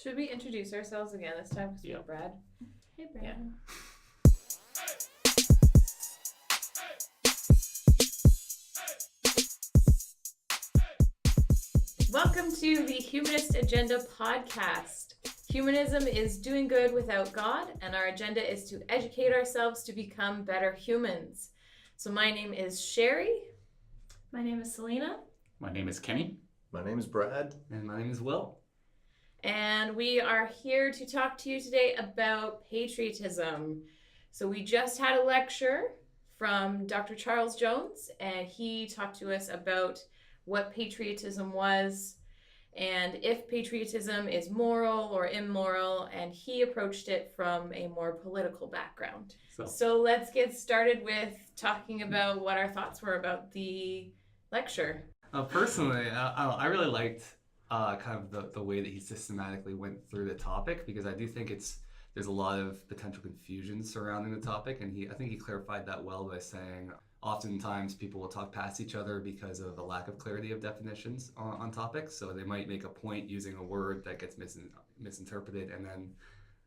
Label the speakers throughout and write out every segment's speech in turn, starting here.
Speaker 1: Should we introduce ourselves again this time? Because we have Brad.
Speaker 2: Hey, Brad.
Speaker 1: Yeah. Welcome to the Humanist Agenda podcast. Humanism is doing good without God, and our agenda is to educate ourselves to become better humans. So my name is Sherry.
Speaker 2: My name is Selena.
Speaker 3: My name is Kenny.
Speaker 4: My name is Brad.
Speaker 5: And my name is Will.
Speaker 1: And we are here to talk to you today about patriotism. So we just had a lecture from Dr. Charles Jones, and he talked to us about what patriotism was and if patriotism is moral or immoral, and he approached it from a more political background. So let's get started with talking about what our thoughts were about the lecture.
Speaker 5: Personally, I really liked kind of the way that he systematically went through the topic, because I do think there's a lot of potential confusion surrounding the topic, and I think he clarified that well by saying oftentimes people will talk past each other because of the lack of clarity of definitions on topics. So they might make a point using a word that gets misinterpreted, and then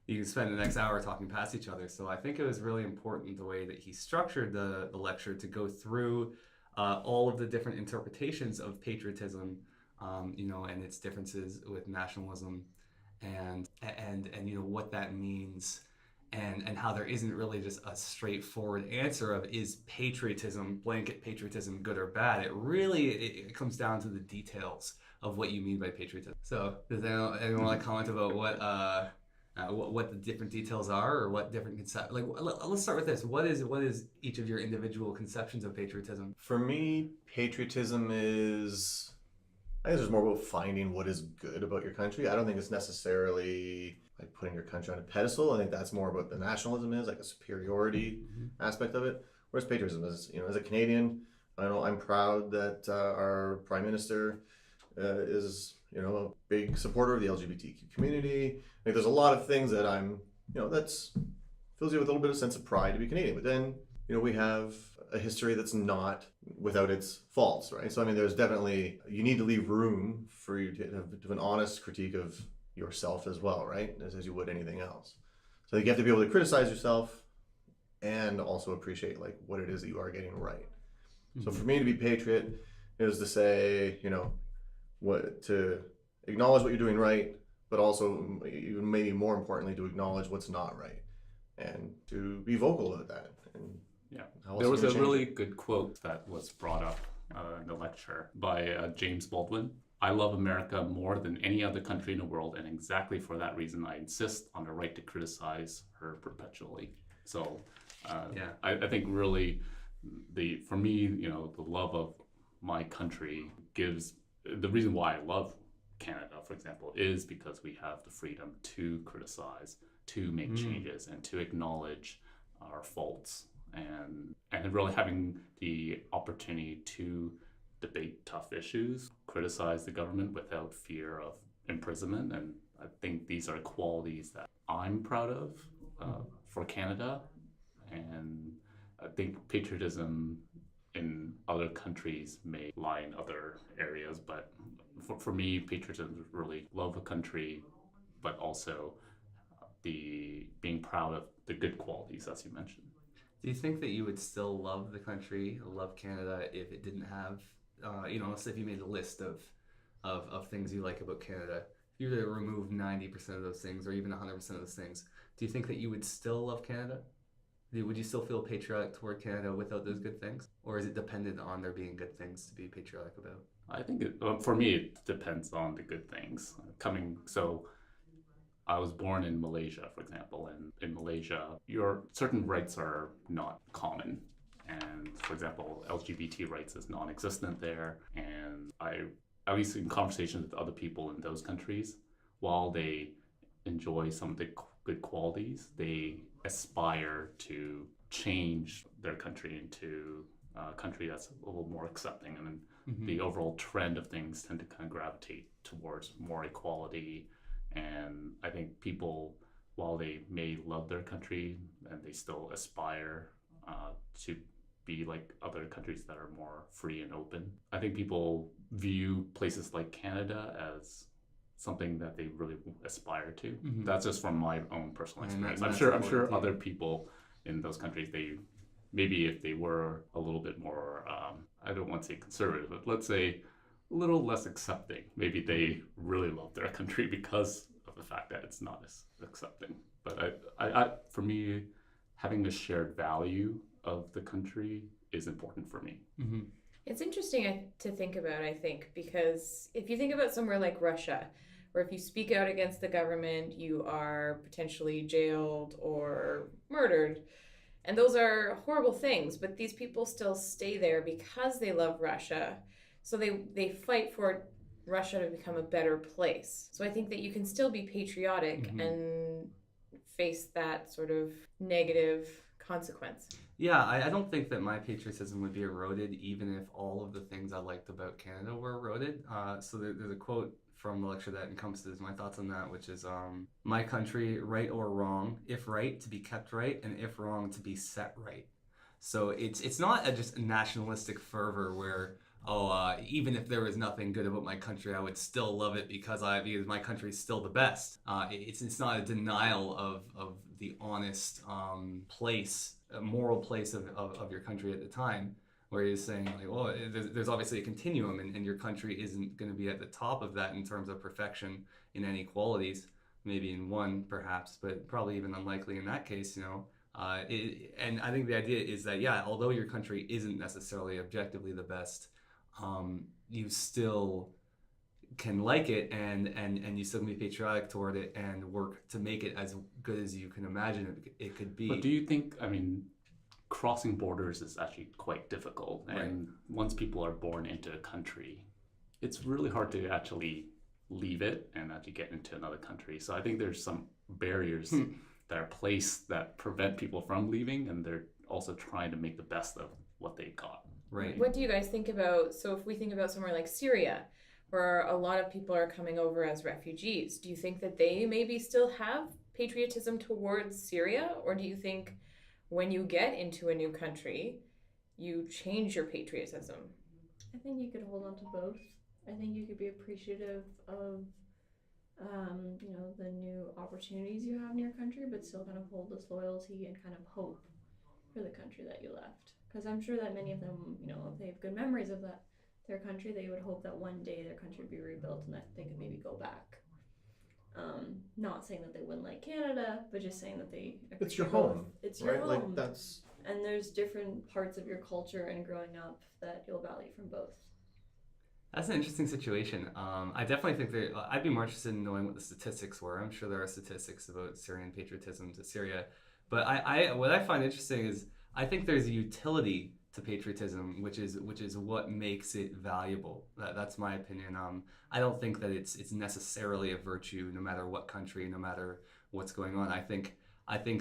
Speaker 5: you can spend the next hour talking past each other. So I think it was really important the way that he structured the lecture to go through all of the different interpretations of patriotism, and its differences with nationalism, and what that means, and how there isn't really just a straightforward answer of is blanket patriotism good or bad. It comes down to the details of what you mean by patriotism. So does anyone want to comment about what the different details are, or what different concepts? Let's start with this. What is each of your individual conceptions of patriotism?
Speaker 4: For me, patriotism is, I guess, it's more about finding what is good about your country. I don't think it's necessarily like putting your country on a pedestal. I think that's more about the nationalism is like a superiority aspect of it. Whereas patriotism is, as a Canadian, I know I'm proud that our Prime Minister is, a big supporter of the LGBTQ community. I think there's a lot of things that I'm, that's fills you with a little bit of sense of pride to be Canadian. But then, we have a history that's not without its faults, right? So, there's definitely, you need to leave room for you to have an honest critique of yourself as well, right? As you would anything else. So you have to be able to criticize yourself and also appreciate what it is that you are getting right. Mm-hmm. So for me to be patriot is to say, to acknowledge what you're doing right, but also even maybe more importantly to acknowledge what's not right, and to be vocal about that. And
Speaker 3: there was a really good quote that was brought up in the lecture by James Baldwin. I love America more than any other country in the world, and exactly for that reason, I insist on the right to criticize her perpetually. So, I think really, for me, the love of my country gives the reason why I love Canada, for example, is because we have the freedom to criticize, to make changes, and to acknowledge our faults, and really having the opportunity to debate tough issues, criticize the government without fear of imprisonment. And I think these are qualities that I'm proud of for Canada. And I think patriotism in other countries may lie in other areas, but for me, patriotism is really love a country, but also the being proud of the good qualities, as you mentioned.
Speaker 5: Do you think that you would still love the country, love Canada, if it didn't have let's say if you made a list of things you like about Canada, if you were to remove 90% of those things, or even 100% of those things, do you think that you would still love Canada? Would you still feel patriotic toward Canada without those good things? Or is it dependent on there being good things to be patriotic about?
Speaker 3: I think for me, it depends on the good things. I was born in Malaysia, for example, and in Malaysia, your certain rights are not common. And for example, LGBT rights is non-existent there. And at least in conversations with other people in those countries, while they enjoy some of the good qualities, they aspire to change their country into a country that's a little more accepting. And then the overall trend of things tend to kind of gravitate towards more equality. And I think people, while they may love their country, and they still aspire to be like other countries that are more free and open. I think people view places like Canada as something that they really aspire to.
Speaker 5: Mhm.
Speaker 3: That's just from my own personal
Speaker 5: And
Speaker 3: experience.
Speaker 5: that's
Speaker 3: I'm sure
Speaker 5: important,
Speaker 3: other
Speaker 5: yeah.
Speaker 3: people in those countries, they maybe if they were a little bit more, I don't want to say conservative, but let's say a little less accepting, maybe they really love their country because of the fact that it's not as accepting. But for me, having a shared value of the country is important for me.
Speaker 5: Mm-hmm.
Speaker 1: It's interesting to think about, I think, because if you think about somewhere like Russia, where if you speak out against the government, you are potentially jailed or murdered. And those are horrible things, but these people still stay there because they love Russia. So they fight for Russia to become a better place. So I think that you can still be patriotic and face that sort of negative consequence.
Speaker 5: Yeah, I don't think that my patriotism would be eroded even if all of the things I liked about Canada were eroded. So there's a quote from the lecture that encompasses my thoughts on that, which is, my country, right or wrong, if right, to be kept right, and if wrong, to be set right. So it's not just a nationalistic fervor where, even if there was nothing good about my country, I would still love it because my country is still the best. It's not a denial of the honest moral place of your country at the time, where you're saying like, well, there's obviously a continuum, and your country isn't going to be at the top of that in terms of perfection in any qualities. Maybe in one, perhaps, but probably even unlikely in that case. And I think the idea is that, yeah, although your country isn't necessarily objectively the best, you still can like it and you still can be patriotic toward it and work to make it as good as you can imagine it could be.
Speaker 3: But do you think, crossing borders is actually quite difficult, and once people are born into a country, it's really hard to actually leave it and actually get into another country. So I think there's some barriers that are placed that prevent people from leaving, and they're also trying to make the best of what they got.
Speaker 5: Right.
Speaker 1: What do you guys think about, so if we think about somewhere like Syria, where a lot of people are coming over as refugees, do you think that they maybe still have patriotism towards Syria? Or do you think when you get into a new country, you change your patriotism?
Speaker 2: I think you could hold on to both. I think you could be appreciative of, the new opportunities you have in your country, but still kind of hold this loyalty and kind of hope for the country that you left. Because I'm sure that many of them, if they have good memories of their country, they would hope that one day their country would be rebuilt and that they could maybe go back. Not saying that they wouldn't like Canada, but just saying that they
Speaker 4: It's your
Speaker 2: both.
Speaker 4: home.
Speaker 2: It's your
Speaker 4: Right?
Speaker 2: home.
Speaker 4: Like that's
Speaker 2: And there's different parts of your culture and growing up that you'll value from both.
Speaker 5: That's an interesting situation. I definitely think that I'd be more interested in knowing what the statistics were. I'm sure there are statistics about Syrian patriotism to Syria, but what I find interesting is I think there's a utility to patriotism, which is what makes it valuable. That's my opinion. I don't think that it's necessarily a virtue, no matter what country, no matter what's going on. I think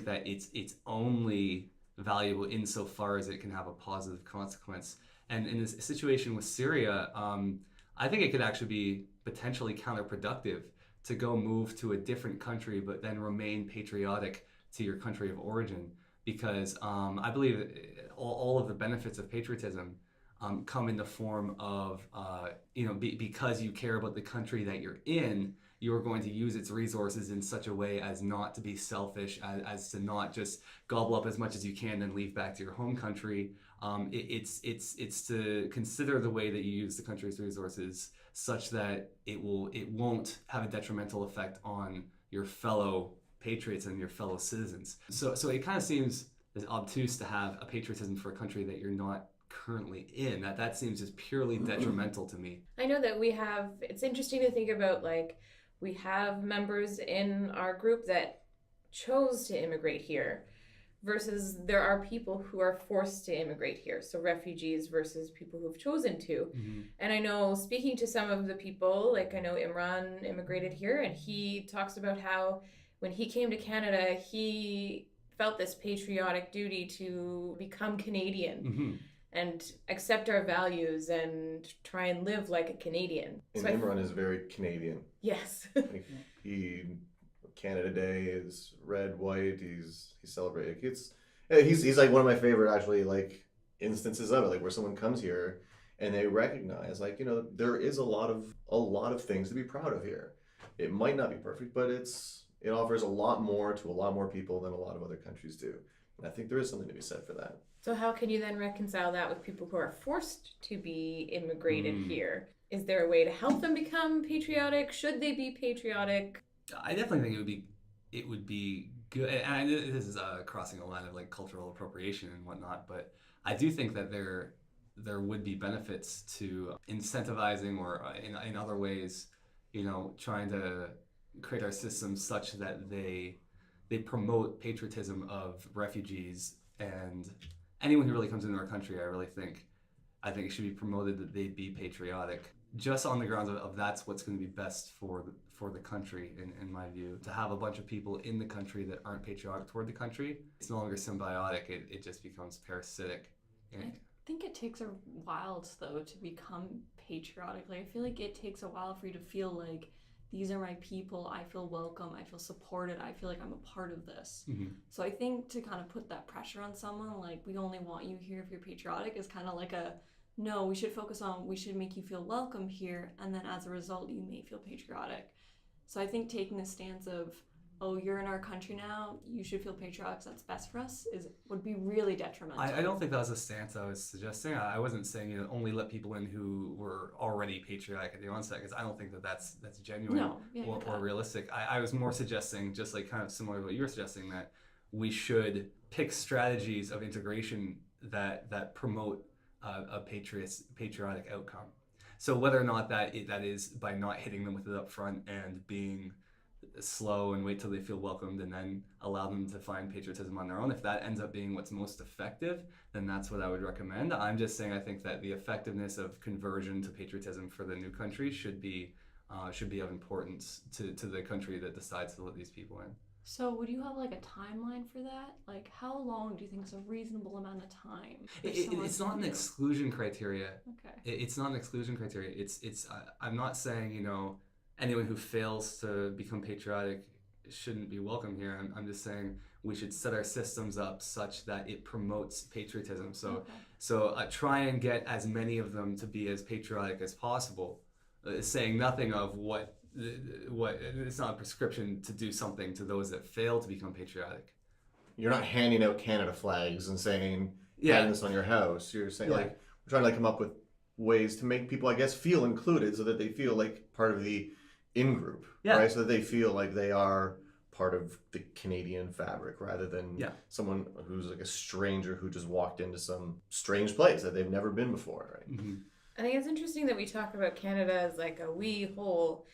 Speaker 5: that it's only valuable insofar as it can have a positive consequence. And in this situation with Syria, I think it could actually be potentially counterproductive to go move to a different country, but then remain patriotic to your country of origin, because I believe all of the benefits of patriotism come in the form of, because you care about the country that you're in, you're going to use its resources in such a way as not to be selfish, as to not just gobble up as much as you can and leave back to your home country. It's to consider the way that you use the country's resources such that it won't have a detrimental effect on your fellow patriots and your fellow citizens. So it kind of seems as obtuse to have a patriotism for a country that you're not currently in. That seems just purely detrimental to me.
Speaker 1: I know that it's interesting to think about, like, we have members in our group that chose to immigrate here versus there are people who are forced to immigrate here. So refugees versus people who've chosen to.
Speaker 5: Mm-hmm.
Speaker 1: And I know, speaking to some of the people, like I know Imran immigrated here, and he talks about how when he came to Canada, he felt this patriotic duty to become Canadian.
Speaker 5: Mm-hmm.
Speaker 1: And accept our values and try and live like a Canadian.
Speaker 4: and
Speaker 1: So
Speaker 4: Imran is very Canadian.
Speaker 1: Yes.
Speaker 4: Like, Canada Day is red, white. He's celebrating. He's like one of my favorite actually like instances of it, like where someone comes here and they recognize, like, there is a lot of things to be proud of here. It might not be perfect, but it offers a lot more to a lot more people than a lot of other countries do. And I think there is something to be said for that.
Speaker 1: So how can you then reconcile that with people who are forced to be immigrated here? Is there a way to help them become patriotic? Should they be patriotic?
Speaker 5: I definitely think it would be good. And I know this is crossing a line of like cultural appropriation and whatnot, but I do think that there would be benefits to incentivizing or in other ways, trying to create our systems such that they promote patriotism of refugees and anyone who really comes into our country. I think it should be promoted that they be patriotic, just on the grounds of that's what's going to be best for the country, in my view. To have a bunch of people in the country that aren't patriotic toward the country, it's no longer symbiotic. It just becomes parasitic.
Speaker 2: I think it takes a while, though, to become patriotic. Like, I feel like it takes a while for you to feel like these are my people, I feel welcome, I feel supported, I feel like I'm a part of this.
Speaker 5: Mm-hmm.
Speaker 2: So I think to kind of put that pressure on someone, like, we only want you here if you're patriotic, is kind of like no, we should make you feel welcome here, and then as a result, you may feel patriotic. So I think taking the stance of, oh, you're in our country now, you should feel patriotic, that's best for us, would be really detrimental.
Speaker 5: I don't think that was a stance I was suggesting. I wasn't saying only let people in who were already patriotic at the onset, because I don't think that's genuine or realistic. I was more suggesting, just like kind of similar to what you were suggesting, that we should pick strategies of integration that promote a patriotic outcome. So whether or not that is by not hitting them with it up front and being slow and wait till they feel welcomed and then allow them to find patriotism on their own, if that ends up being what's most effective, then that's what I would recommend. I'm just saying I think that the effectiveness of conversion to patriotism for the new country should be of importance to the country that decides to let these people in.
Speaker 2: So would you have like a timeline for that? Like, how long do you think is a reasonable amount of time?
Speaker 5: It's not an exclusion criteria.
Speaker 2: Okay.
Speaker 5: It's not an exclusion criteria. I'm not saying, anyone who fails to become patriotic shouldn't be welcome here. I'm just saying we should set our systems up such that it promotes patriotism. So try and get as many of them to be as patriotic as possible. Saying nothing of what it's not a prescription to do something to those that fail to become patriotic.
Speaker 4: You're not handing out Canada flags and saying, having this on your house. You're saying like, we're trying to come up with ways to make people, I guess, feel included so that they feel like part of the in-group, right? So that they feel like they are part of the Canadian fabric rather than someone who's like a stranger who just walked into some strange place that they've never been before, right?
Speaker 5: Mm-hmm.
Speaker 1: I think it's interesting that we talk about Canada as like a we whole,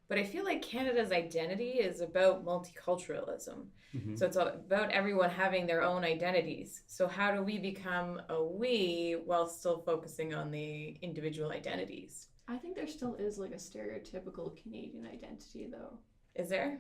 Speaker 1: but I feel like Canada's identity is about multiculturalism.
Speaker 5: Mm-hmm.
Speaker 1: So it's about everyone having their own identities. So how do we become a we while still focusing on the individual identities?
Speaker 2: I think there still is like a stereotypical Canadian identity, though.
Speaker 1: Is there?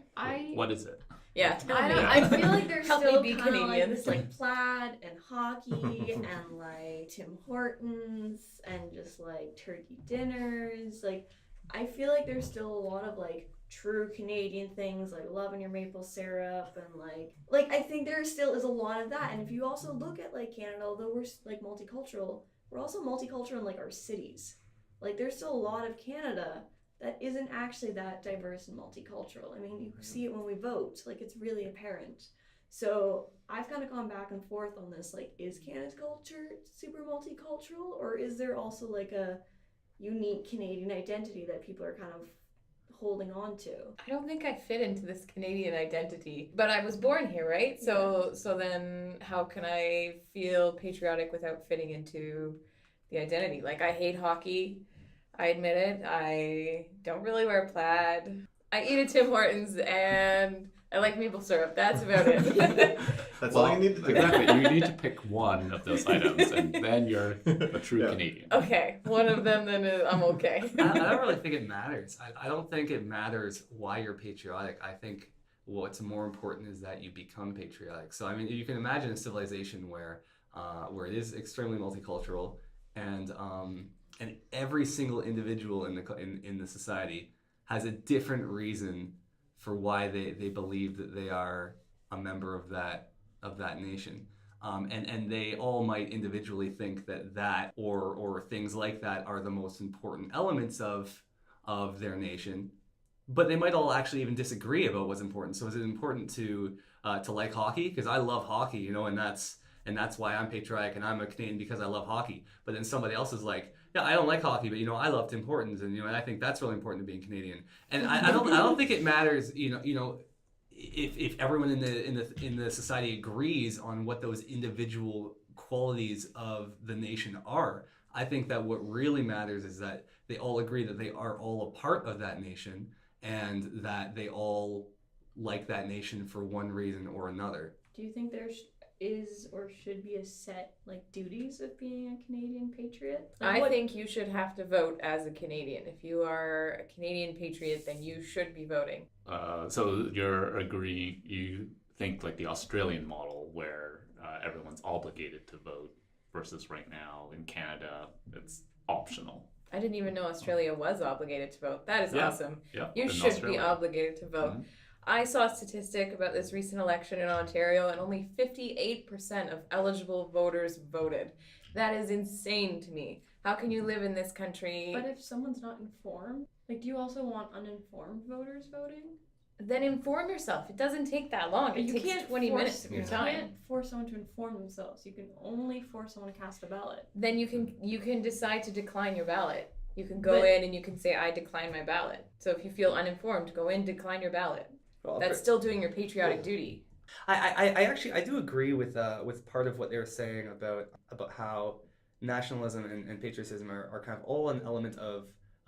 Speaker 3: What is it?
Speaker 1: Yeah, tell me.
Speaker 2: I feel like there's
Speaker 1: Help
Speaker 2: still
Speaker 1: me be
Speaker 2: kind of like
Speaker 1: Canadian.
Speaker 2: this like plaid and hockey and like Tim Hortons and just like turkey dinners. Like, I feel like there's still a lot of like true Canadian things, like loving your maple syrup and like I think there still is a lot of that. And if you also look at like Canada, although we're like multicultural, we're also multicultural in like our cities. Like, there's still a lot of Canada that isn't actually that diverse and multicultural. I mean, you see it when we vote. Like, it's really apparent. So I've kind of gone back and forth on this. Like, is Canada's culture super multicultural? Or is there also like a unique Canadian identity that people are kind of holding on to?
Speaker 1: I don't think I fit into this Canadian identity, but I was born here, right? So then how can I feel patriotic without fitting into the identity? Like, I hate hockey. I admit it. I don't really wear plaid. I eat at Tim Hortons and I like maple syrup. That's about it.
Speaker 4: That's all you need to do.
Speaker 3: Exactly. You need to pick one of those items, and then you're a true Canadian.
Speaker 1: Okay, one of them, then I'm okay.
Speaker 5: I don't really think it matters. I don't think it matters why you're patriotic. I think what's more important is that you become patriotic. So, I mean, you can imagine a civilization where it is extremely multicultural, and every single individual in the society has a different reason for why they believe that they are a member of that nation, and they all might individually think that or things like that are the most important elements of their nation, but they might all actually even disagree about what's important. So is it important to like hockey? Because I love hockey, you know, and that's why I'm patriotic and I'm a Canadian because I love hockey. But then somebody else is like, yeah, I don't like hockey, but you know, I love Tim Hortons, and you know, and I think that's really important to being Canadian. And I don't think it matters, you know, if everyone in the society agrees on what those individual qualities of the nation are. I think that what really matters is that they all agree that they are all a part of that nation and that they all like that nation for one reason or another.
Speaker 2: Do you think there is or should be a set like duties of being a Canadian patriot? Like,
Speaker 1: I think you should have to vote as a Canadian. If you are a Canadian patriot, then you should be voting.
Speaker 3: So you think like the Australian model where everyone's obligated to vote versus right now in Canada, it's optional.
Speaker 1: I didn't even know Australia was obligated to vote. That is awesome.
Speaker 3: Yeah,
Speaker 1: You
Speaker 3: in
Speaker 1: should
Speaker 3: Australia.
Speaker 1: be obligated to vote.
Speaker 3: Mhm.
Speaker 1: I saw a statistic about this recent election in Ontario, and only 58% of eligible voters voted. That is insane to me. How can you live in this country?
Speaker 2: But if someone's not informed, like, do you also want uninformed voters voting?
Speaker 1: Then inform yourself. It doesn't take that long. It
Speaker 2: You
Speaker 1: takes
Speaker 2: can't
Speaker 1: 20
Speaker 2: force-
Speaker 1: minutes of your
Speaker 2: You
Speaker 1: time.
Speaker 2: can't force someone to inform themselves. You can only force someone to cast a ballot.
Speaker 1: Then you can decide to decline your ballot. You can go
Speaker 2: But-
Speaker 1: in and you can say, I decline my ballot. So if you feel uninformed, go in, decline your ballot.
Speaker 6: Well,
Speaker 1: That's still doing your patriotic duty.
Speaker 6: I actually I do agree with part of what they were saying about how nationalism and patriotism are kind of all an element of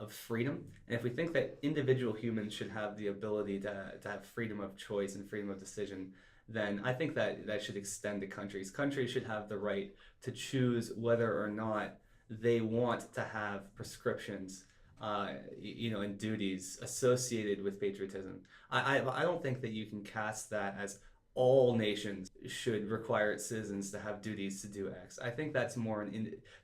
Speaker 6: freedom. And if we think that individual humans should have the ability to have freedom of choice and freedom of decision, then I think that should extend to countries. Countries should have the right to choose whether or not they want to have prescriptions, you know, and duties associated with patriotism. I don't think that you can cast that as all nations should require its citizens to have duties to do X. I think that's more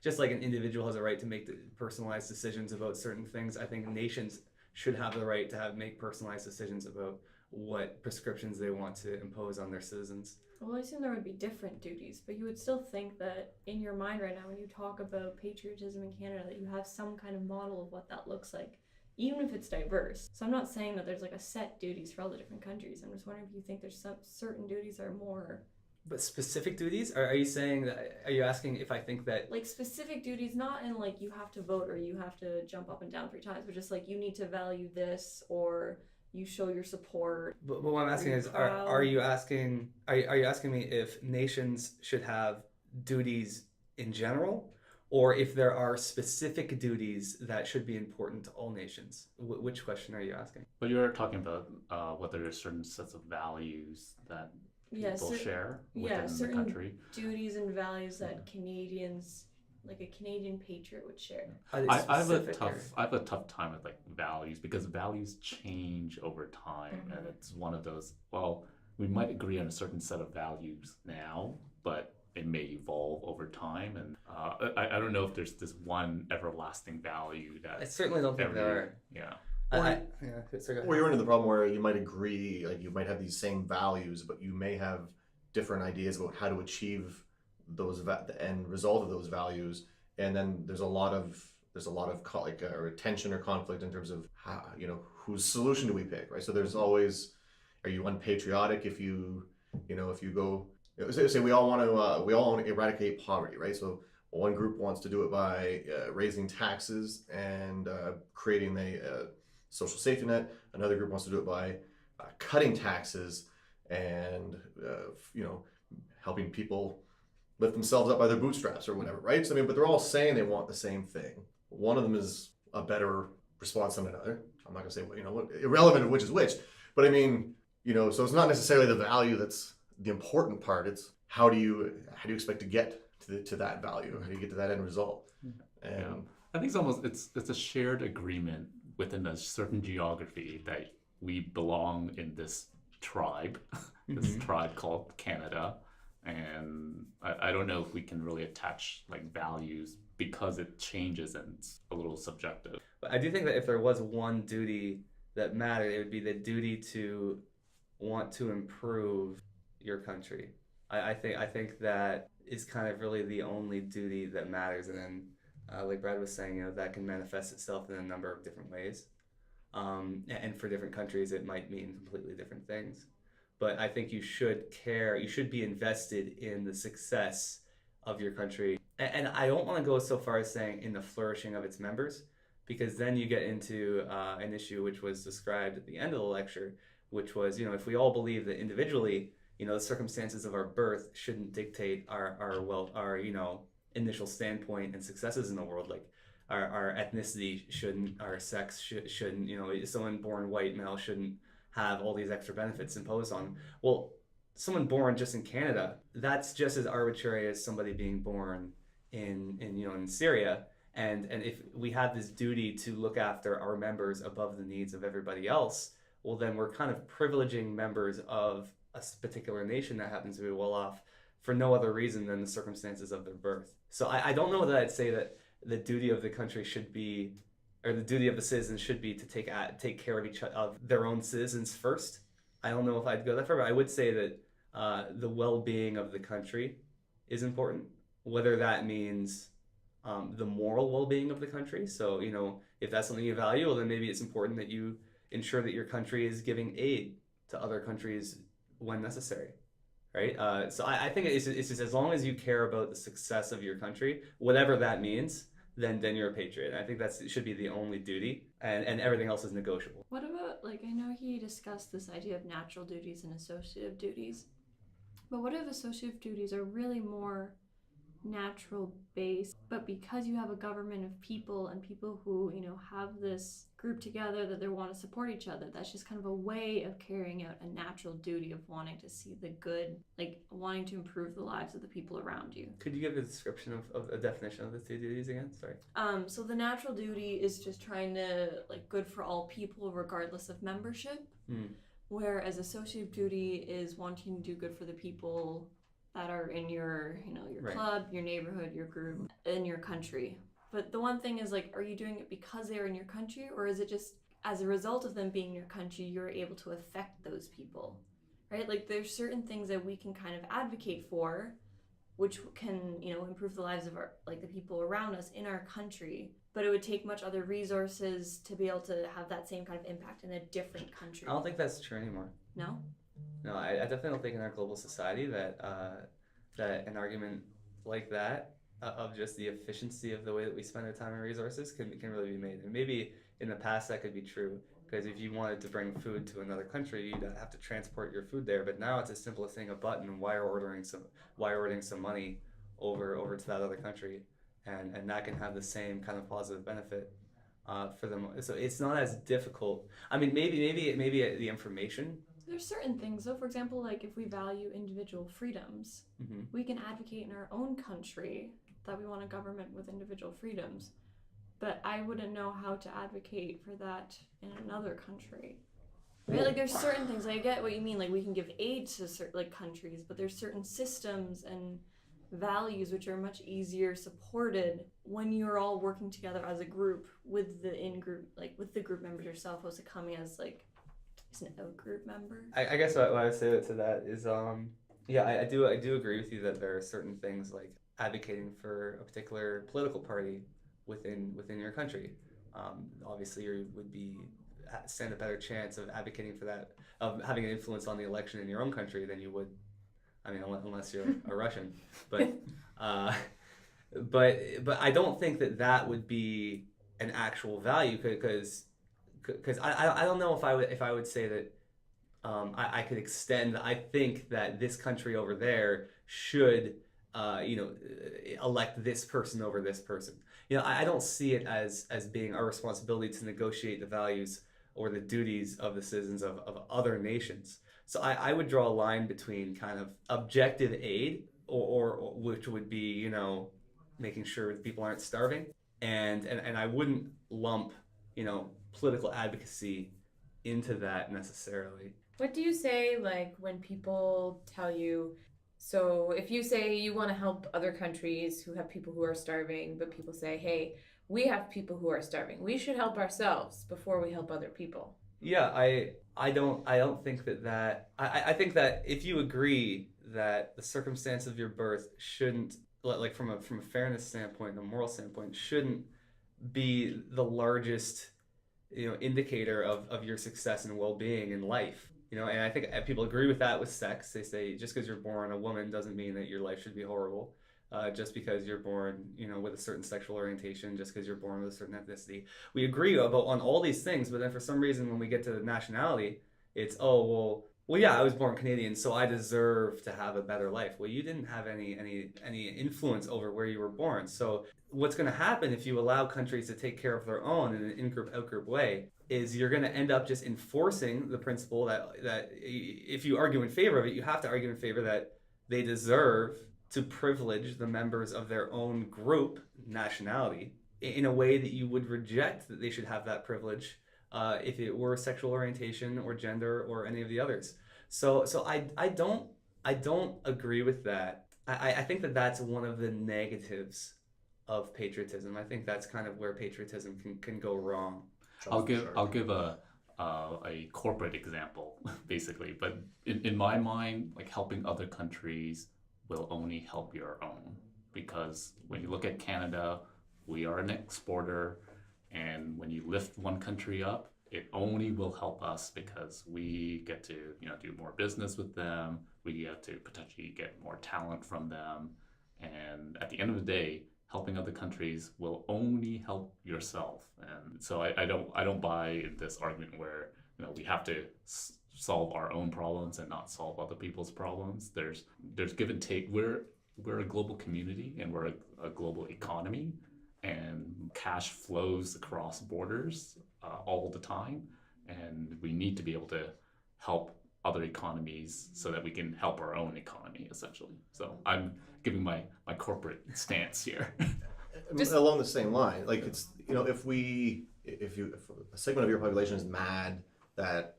Speaker 6: just like an individual has a right to make personalized decisions about certain things. I think nations should have the right to make personalized decisions about what prescriptions they want to impose on their citizens.
Speaker 2: Well, I assume there would be different duties, but you would still think that in your mind right now, when you talk about patriotism in Canada, that you have some kind of model of what that looks like, even if it's diverse. So I'm not saying that there's like a set duties for all the different countries. I'm just wondering if you think there's some certain duties that are more
Speaker 6: But specific duties? Are you saying that? Are you asking if I think that?
Speaker 2: like specific duties, not in like you have to vote or you have to jump up and down 3 times, but just like you need to value this or you show your support.
Speaker 6: But what I'm asking
Speaker 2: you
Speaker 6: is,
Speaker 2: proud?
Speaker 6: are you asking? Are you asking me if nations should have duties in general, or if there are specific duties that should be important to all nations? Which question are you asking?
Speaker 3: But you're talking about whether there's certain sets of values that people share within the
Speaker 2: certain
Speaker 3: country.
Speaker 2: duties and values that Canadians, like a Canadian patriot, would share.
Speaker 6: Are they
Speaker 3: I have a
Speaker 6: specific or-
Speaker 3: tough time with like values because values change over time, and it's one of those. Well, we might agree on a certain set of values now, but it may evolve over time, and I don't know if there's this one everlasting value that
Speaker 6: I certainly don't think there are.
Speaker 3: Yeah.
Speaker 6: So go
Speaker 4: Or you're into the problem where you might agree, like you might have these same values, but you may have different ideas about how to achieve those the end result of those values, and then there's a lot of tension or conflict in terms of how, you know, whose solution do we pick, right? So there's always, are you unpatriotic if you go, say we all want to eradicate poverty, right? So one group wants to do it by raising taxes and creating a social safety net. Another group wants to do it by cutting taxes and helping people lift themselves up by their bootstraps or whatever, right? So I mean, but they're all saying they want the same thing. One of them is a better response than another. I'm not gonna say irrelevant of which is which, but I mean, so it's not necessarily the value that's the important part. It's how do you expect to get to that value? How do you get to that end result? And
Speaker 3: I think it's a shared agreement within a certain geography that we belong in this tribe, this tribe called Canada, and I don't know if we can really attach like values because it changes and it's a little subjective.
Speaker 6: But I do think that if there was one duty that mattered, it would be the duty to want to improve your country. I think that is kind of really the only duty that matters, and then like Brad was saying, that can manifest itself in a number of different ways. And for different countries, it might mean completely different things. But I think you should care, you should be invested in the success of your country. And I don't want to go so far as saying in the flourishing of its members, because then you get into an issue which was described at the end of the lecture, which was, if we all believe that individually, the circumstances of our birth shouldn't dictate our initial standpoint and successes in the world, like our ethnicity shouldn't, our sex shouldn't, someone born white male shouldn't have all these extra benefits imposed on them. Well, someone born just in Canada, that's just as arbitrary as somebody being born in Syria. And if we have this duty to look after our members above the needs of everybody else, well, then we're kind of privileging members of a particular nation that happens to be well off for no other reason than the circumstances of their birth. So I don't know that I'd say that the duty of the country should be, or the duty of the citizens should be to take care of their own citizens first. I don't know if I'd go that far, but I would say that the well-being of the country is important, whether that means the moral well-being of the country. So, if that's something you value, well, then maybe it's important that you ensure that your country is giving aid to other countries when necessary, right? So I think it's just as long as you care about the success of your country, whatever that means, then you're a patriot. I think that should be the only duty, and everything else is negotiable.
Speaker 2: What about, I know he discussed this idea of natural duties and associative duties, but what if associative duties are really more natural based, but because you have a government of people and people who have this group together that they want to support each other, that's just kind of a way of carrying out a natural duty of wanting to see the good, wanting to improve the lives of the people around you.
Speaker 6: Could you give a description of a definition of the two duties again? Sorry.
Speaker 2: So the natural duty is just trying to good for all people regardless of membership, whereas associative duty is wanting to do good for the people that are in your
Speaker 6: Right.
Speaker 2: club, your neighborhood, your group, in your country. But the one thing is, are you doing it because they're in your country, or is it just as a result of them being in your country, you're able to affect those people, right? There's certain things that we can kind of advocate for, which can, improve the lives of our, the people around us in our country, but it would take much other resources to be able to have that same kind of impact in a different country.
Speaker 6: I don't think that's true anymore.
Speaker 2: No?
Speaker 6: No, I definitely don't think in our global society that that an argument like that of just the efficiency of the way that we spend our time and resources can really be made. And maybe in the past that could be true, because if you wanted to bring food to another country, you'd have to transport your food there. But now it's as simple as saying a button, wire ordering some money over to that other country, and that can have the same kind of positive benefit for them. So it's not as difficult. I mean, maybe the information.
Speaker 2: There's certain things, so for example, if we value individual freedoms, we can advocate in our own country that we want a government with individual freedoms, but I wouldn't know how to advocate for that in another country, right? There's certain things, I get what you mean, we can give aid to certain countries, but there's certain systems and values which are much easier supported when you're all working together as a group with the in-group, with the group members yourself, opposed to coming as isn't it a group member?
Speaker 6: I guess what I would say to that is, I do agree with you that there are certain things like advocating for a particular political party within your country. Obviously, you would stand a better chance of advocating for that, of having an influence on the election in your own country than you would. I mean, unless you're a Russian, but I don't think that would be an actual value, because I don't know if I would say that I could extend. I think that this country over there should elect this person over this person. I don't see it as being our responsibility to negotiate the values or the duties of the citizens of other nations. So I would draw a line between kind of objective aid, or which would be making sure that people aren't starving, and I wouldn't lump political advocacy into that necessarily.
Speaker 1: What do you say when people tell you, so if you say you want to help other countries who have people who are starving, but people say, hey, we have people who are starving, we should help ourselves before we help other people?
Speaker 6: Yeah, I don't think that I think that if you agree that the circumstance of your birth shouldn't, from a fairness standpoint, a moral standpoint, shouldn't be the largest indicator of your success and well-being in life. And I think people agree with that with sex. They say just because you're born a woman doesn't mean that your life should be horrible. Just because you're born, with a certain sexual orientation, just because you're born with a certain ethnicity. We agree about on all these things, but then for some reason when we get to nationality, it's, oh, well, yeah, I was born Canadian, so I deserve to have a better life. Well, you didn't have any influence over where you were born. So what's going to happen if you allow countries to take care of their own in an in-group, out-group way is you're going to end up just enforcing the principle that if you argue in favor of it, you have to argue in favor that they deserve to privilege the members of their own group, nationality, in a way that you would reject that they should have that privilege if it were sexual orientation or gender or any of the others. So I don't agree with that. I think that that's one of the negatives of patriotism. I think that's kind of where patriotism can go wrong.
Speaker 3: I'll give a corporate example basically, but in my mind, like helping other countries will only help your own, because when you look at Canada, we are an exporter, and when you lift one country up, it only will help us because we get to do more business with them. We get to potentially get more talent from them, and at the end of the day, helping other countries will only help yourself. And so I don't buy this argument where we have to solve our own problems and not solve other people's problems. There's give and take. We're a global community and we're a global economy, and cash flows across borders all the time, and we need to be able to help other economies so that we can help our own economy, essentially. So I'm giving my corporate stance here.
Speaker 1: Just
Speaker 4: along the same line, like it's if a segment of your population is mad that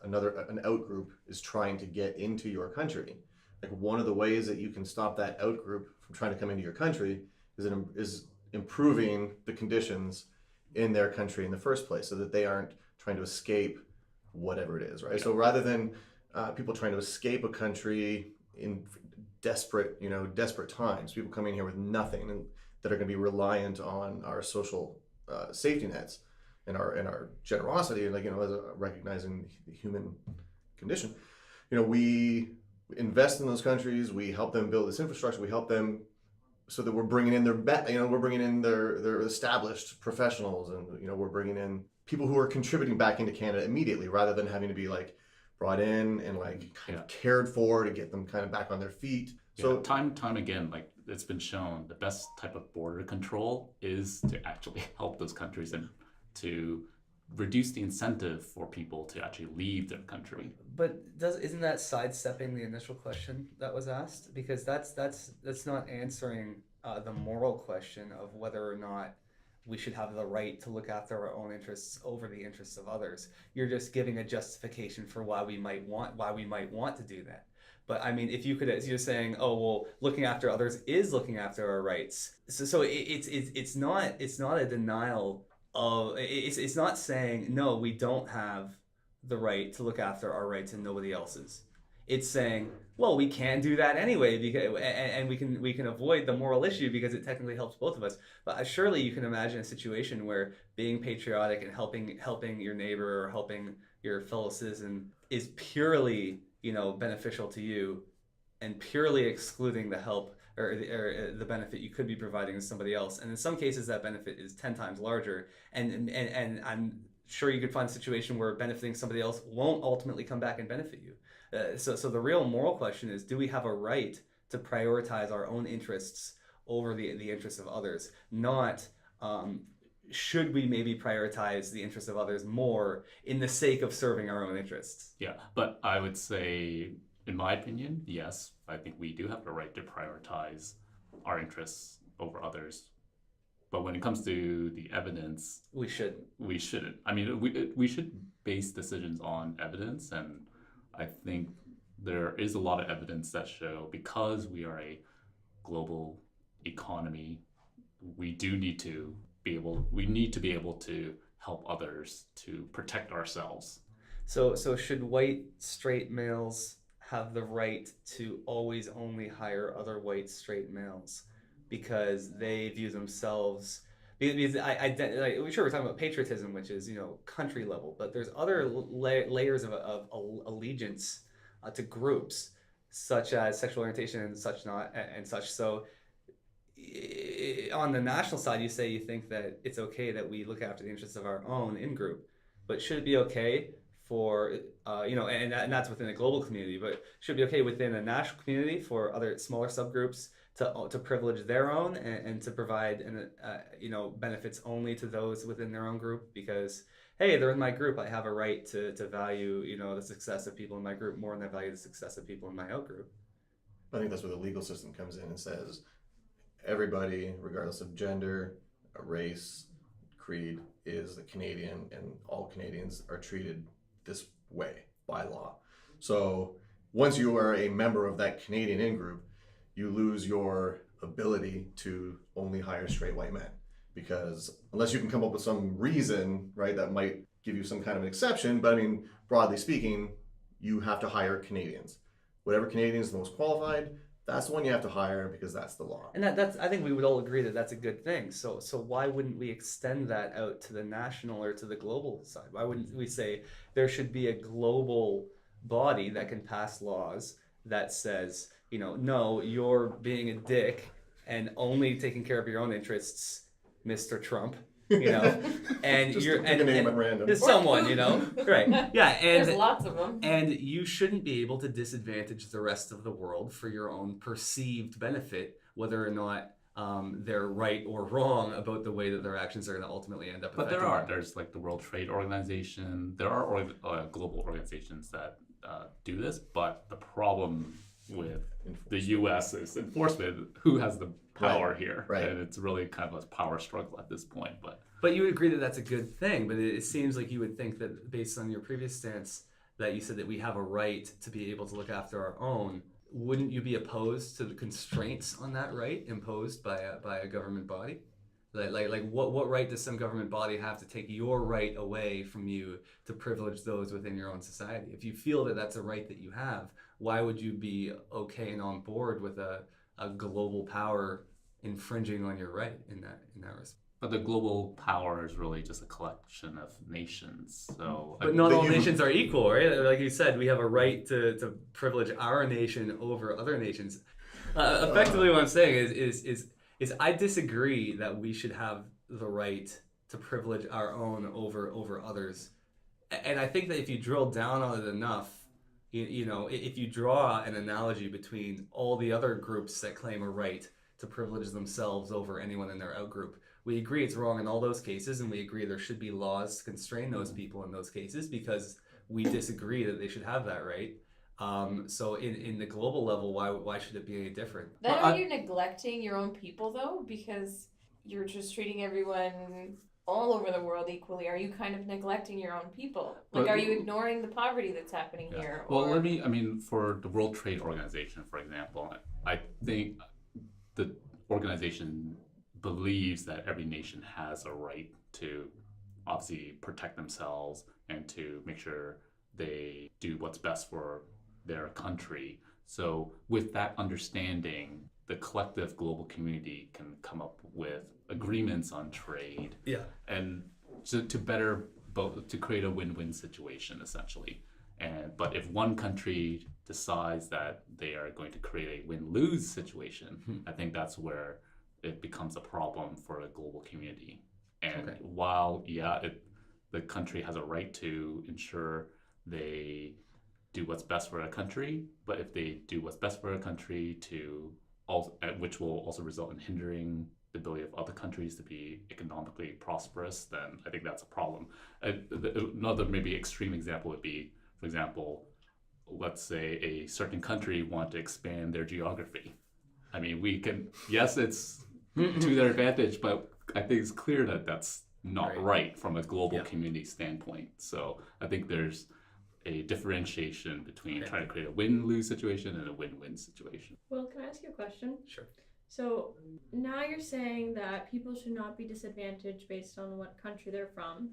Speaker 4: an out group is trying to get into your country, like one of the ways that you can stop that out group from trying to come into your country is improving the conditions in their country in the first place, so that they aren't trying to escape whatever it is, right? So rather than people trying to escape a country in desperate times, people coming here with nothing and that are going to be reliant on our social safety nets and our generosity, and as recognizing the human condition, we invest in those countries, we help them build this infrastructure, we help them so that we're bringing in we're bringing in their established professionals, and we're bringing in people who are contributing back into Canada immediately, rather than having to be brought in and kind of cared for to get them kind of back on their feet. So
Speaker 3: time again, it's been shown, the best type of border control is to actually help those countries and to reduce the incentive for people to actually leave their country.
Speaker 6: But isn't that sidestepping the initial question that was asked? Because that's not answering the moral question of whether or not we should have the right to look after our own interests over the interests of others. You're just giving a justification for why we might want to do that. But I mean, if you could, as you're saying, oh well, looking after others is looking after our rights. So it's not a denial of, it's not saying no, we don't have the right to look after our rights and nobody else's. It's saying, well, we can do that anyway, because and we can avoid the moral issue because it technically helps both of us. But surely you can imagine a situation where being patriotic and helping your neighbor or helping your fellow citizen is purely beneficial to you, and purely excluding the help or the benefit you could be providing to somebody else. And in some cases, that benefit is 10 times larger. And I'm sure you could find a situation where benefiting somebody else won't ultimately come back and benefit you. So the real moral question is, do we have a right to prioritize our own interests over the interests of others? Not should we maybe prioritize the interests of others more in the sake of serving our own interests?
Speaker 3: Yeah, but I would say, in my opinion, yes, I think we do have the right to prioritize our interests over others. But when it comes to the evidence,
Speaker 6: we shouldn't.
Speaker 3: I mean, we should base decisions on evidence, and I think there is a lot of evidence that show, because we are a global economy, we need to be able to help others to protect ourselves.
Speaker 6: So should white straight males have the right to always only hire other white straight males because they view themselves Because like, sure, we're talking about patriotism, which is country level, but there's other layers of allegiance to groups, such as sexual orientation and such not and such. So on the national side, you say you think that it's okay that we look after the interests of our own in group, but should it be okay for and that's within a global community, but should it be okay within a national community for other smaller subgroups to privilege their own and to provide benefits only to those within their own group because hey, they're in my group, I have a right to value the success of people in my group more than I value the success of people in my out group.
Speaker 4: I think that's where the legal system comes in and says everybody, regardless of gender, race, creed, is a Canadian, and all Canadians are treated this way by law. So once you are a member of that Canadian in-group, you lose your ability to only hire straight white men. Because unless you can come up with some reason, right, that might give you some kind of an exception, but I mean, broadly speaking, you have to hire Canadians. Whatever Canadian is the most qualified, that's the one you have to hire because that's the law.
Speaker 6: And that's I think we would all agree that that's a good thing. So why wouldn't we extend that out to the national or to the global side? Why wouldn't we say there should be a global body that can pass laws that says, no, you're being a dick and only taking care of your own interests, Mr. Trump. And
Speaker 4: Just
Speaker 6: you're
Speaker 4: pick a name at random.
Speaker 6: Just someone, right? Yeah, and
Speaker 1: There's lots of them.
Speaker 6: And you shouldn't be able to disadvantage the rest of the world for your own perceived benefit, whether or not they're right or wrong about the way that their actions are going to ultimately end up.
Speaker 3: But there's like the World Trade Organization. There are global organizations that do this, but the problem with the U.S. is enforcement. Who has the power here?
Speaker 4: Right.
Speaker 3: And it's really kind of a power struggle at this point.
Speaker 6: But you would agree that that's a good thing. But it seems like you would think that based on your previous stance that you said that we have a right to be able to look after our own. Wouldn't you be opposed to the constraints on that right imposed by a government body? Like what right does some government body have to take your right away from you to privilege those within your own society? If you feel that that's a right that you have, why would you be okay and on board with a global power infringing on your right in that respect?
Speaker 3: But the global power is really just a collection of nations. So,
Speaker 6: but not all nations are equal, right? Like you said, we have a right to privilege our nation over other nations. Effectively, what I'm saying is I disagree that we should have the right to privilege our own over others. And I think that if you drill down on it enough, if you draw an analogy between all the other groups that claim a right to privilege themselves over anyone in their outgroup, we agree it's wrong in all those cases, and we agree there should be laws to constrain those people in those cases because we disagree that they should have that right. So in the global level, why should it be any different?
Speaker 1: Then are you neglecting your own people though? Because you're just treating everyone all over the world equally. Are you kind of neglecting your own people? Like, are you ignoring the poverty that's happening here?
Speaker 3: Well, for the World Trade Organization, for example, I think the organization believes that every nation has a right to obviously protect themselves and to make sure they do what's best for their country. So with that understanding, the collective global community can come up with agreements on trade.
Speaker 6: Yeah.
Speaker 3: And to create a win-win situation essentially. But if one country decides that they are going to create a win-lose situation, I think that's where it becomes a problem for a global community. And while the country has a right to ensure they do what's best for a country, but if they do what's best for a country which will also result in hindering the ability of other countries to be economically prosperous, then I think that's a problem. Another maybe extreme example would be, for example, let's say a certain country want to expand their geography. I mean, it's to their advantage, but I think it's clear that that's not right from a global community standpoint. So I think there's a differentiation between trying to create a win-lose situation and a win-win situation.
Speaker 2: Well, can I ask you a question?
Speaker 6: Sure.
Speaker 2: So now you're saying that people should not be disadvantaged based on what country they're from.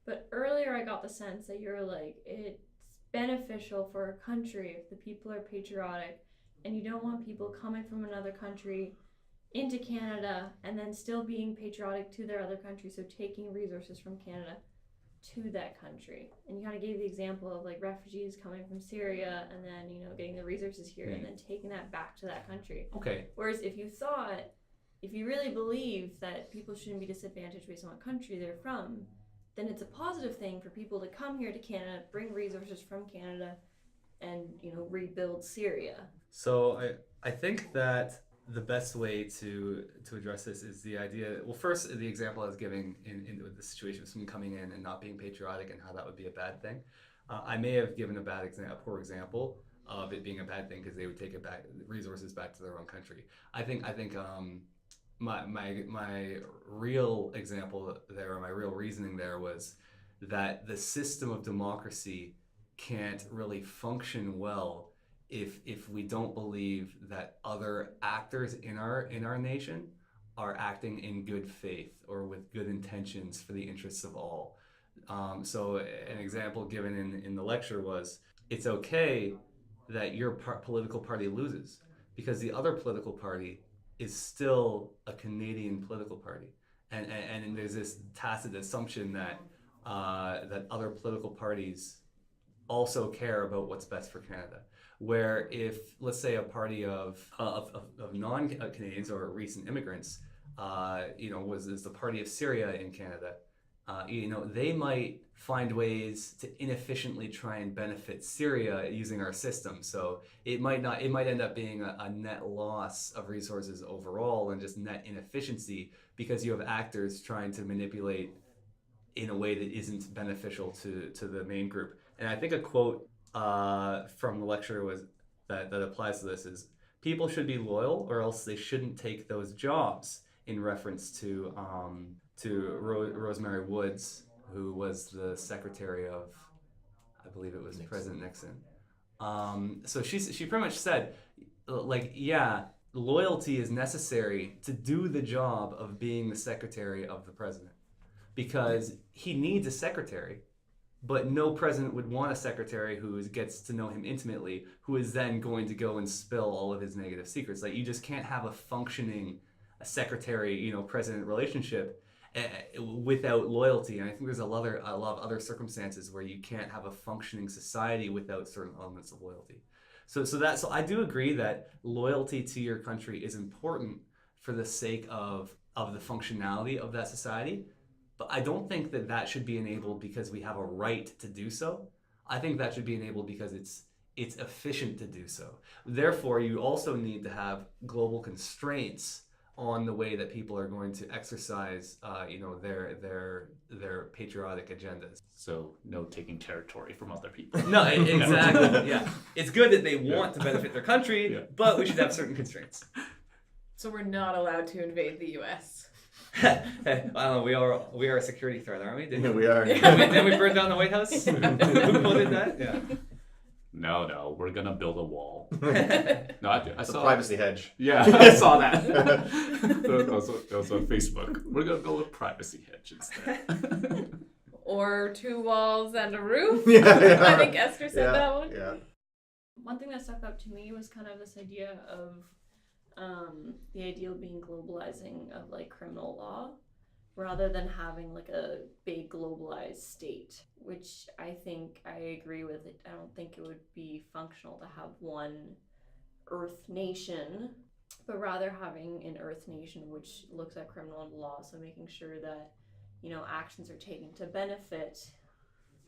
Speaker 2: But earlier I got the sense that you're like, it's beneficial for a country if the people are patriotic and you don't want people coming from another country into Canada and then still being patriotic to their other country, so taking resources from Canada to that country. And you kind of gave the example of like refugees coming from Syria and then, you know, getting the resources here and then taking that back to that country.
Speaker 5: Okay.
Speaker 2: Whereas if you really believe that people shouldn't be disadvantaged based on what country they're from, then it's a positive thing for people to come here to Canada, bring resources from Canada, and, you know, rebuild Syria.
Speaker 5: So I think that the best way to address this is the idea. Well, first, the example I was giving in the situation of someone coming in and not being patriotic and how that would be a bad thing. I may have given a poor example of it being a bad thing because they would take it back, resources back to their own country. I think my real example there, or my real reasoning there, was that the system of democracy can't really function well if we don't believe that other actors in our nation are acting in good faith or with good intentions for the interests of all. So an example given in the lecture was, it's okay that your political party loses because the other political party is still a Canadian political party, and there's this tacit assumption that that other political parties also care about what's best for Canada. Where if, let's say, a party of non-Canadians or recent immigrants, is the party of Syria in Canada, they might find ways to inefficiently try and benefit Syria using our system. So it might end up being a net loss of resources overall and just net inefficiency because you have actors trying to manipulate in a way that isn't beneficial to the main group. And I think a quote from the lecture was that applies to this is, people should be loyal or else they shouldn't take those jobs, in reference to Rosemary Woods, who was the secretary of, I believe it was Nixon. President Nixon. So she pretty much said, like, yeah, loyalty is necessary to do the job of being the secretary of the president, because he needs a secretary. But no president would want a secretary who gets to know him intimately, who is then going to go and spill all of his negative secrets. Like, you just can't have a functioning secretary-president relationship without loyalty. And I think there's a lot of other circumstances where you can't have a functioning society without certain elements of loyalty. So I do agree that loyalty to your country is important for the sake of the functionality of that society. But I don't think that should be enabled because we have a right to do so. I think that should be enabled because it's efficient to do so. Therefore, you also need to have global constraints on the way that people are going to exercise, their patriotic agendas.
Speaker 3: So no taking territory from other people.
Speaker 5: No, exactly. Yeah, it's good that they want to benefit their country, but we should have certain constraints.
Speaker 1: So we're not allowed to invade the U.S.
Speaker 5: I don't know. We are a security threat, aren't we?
Speaker 4: Yeah, we are.
Speaker 5: Didn't we burn down the White House? Who quoted that? Yeah.
Speaker 3: No, we're gonna build a wall. No, I saw
Speaker 4: a privacy hedge.
Speaker 3: Yeah, I saw that. That was on Facebook. We're gonna build a privacy hedge instead.
Speaker 1: Or 2 walls and a roof.
Speaker 4: Yeah.
Speaker 1: I think Esther said that one.
Speaker 4: Yeah.
Speaker 2: One thing that stuck out to me was kind of this idea of the ideal being globalizing of like criminal law, rather than having like a big globalized state, which I think I agree with it. I don't think it would be functional to have one Earth nation, but rather having an Earth nation which looks at criminal law, so making sure that, actions are taken to benefit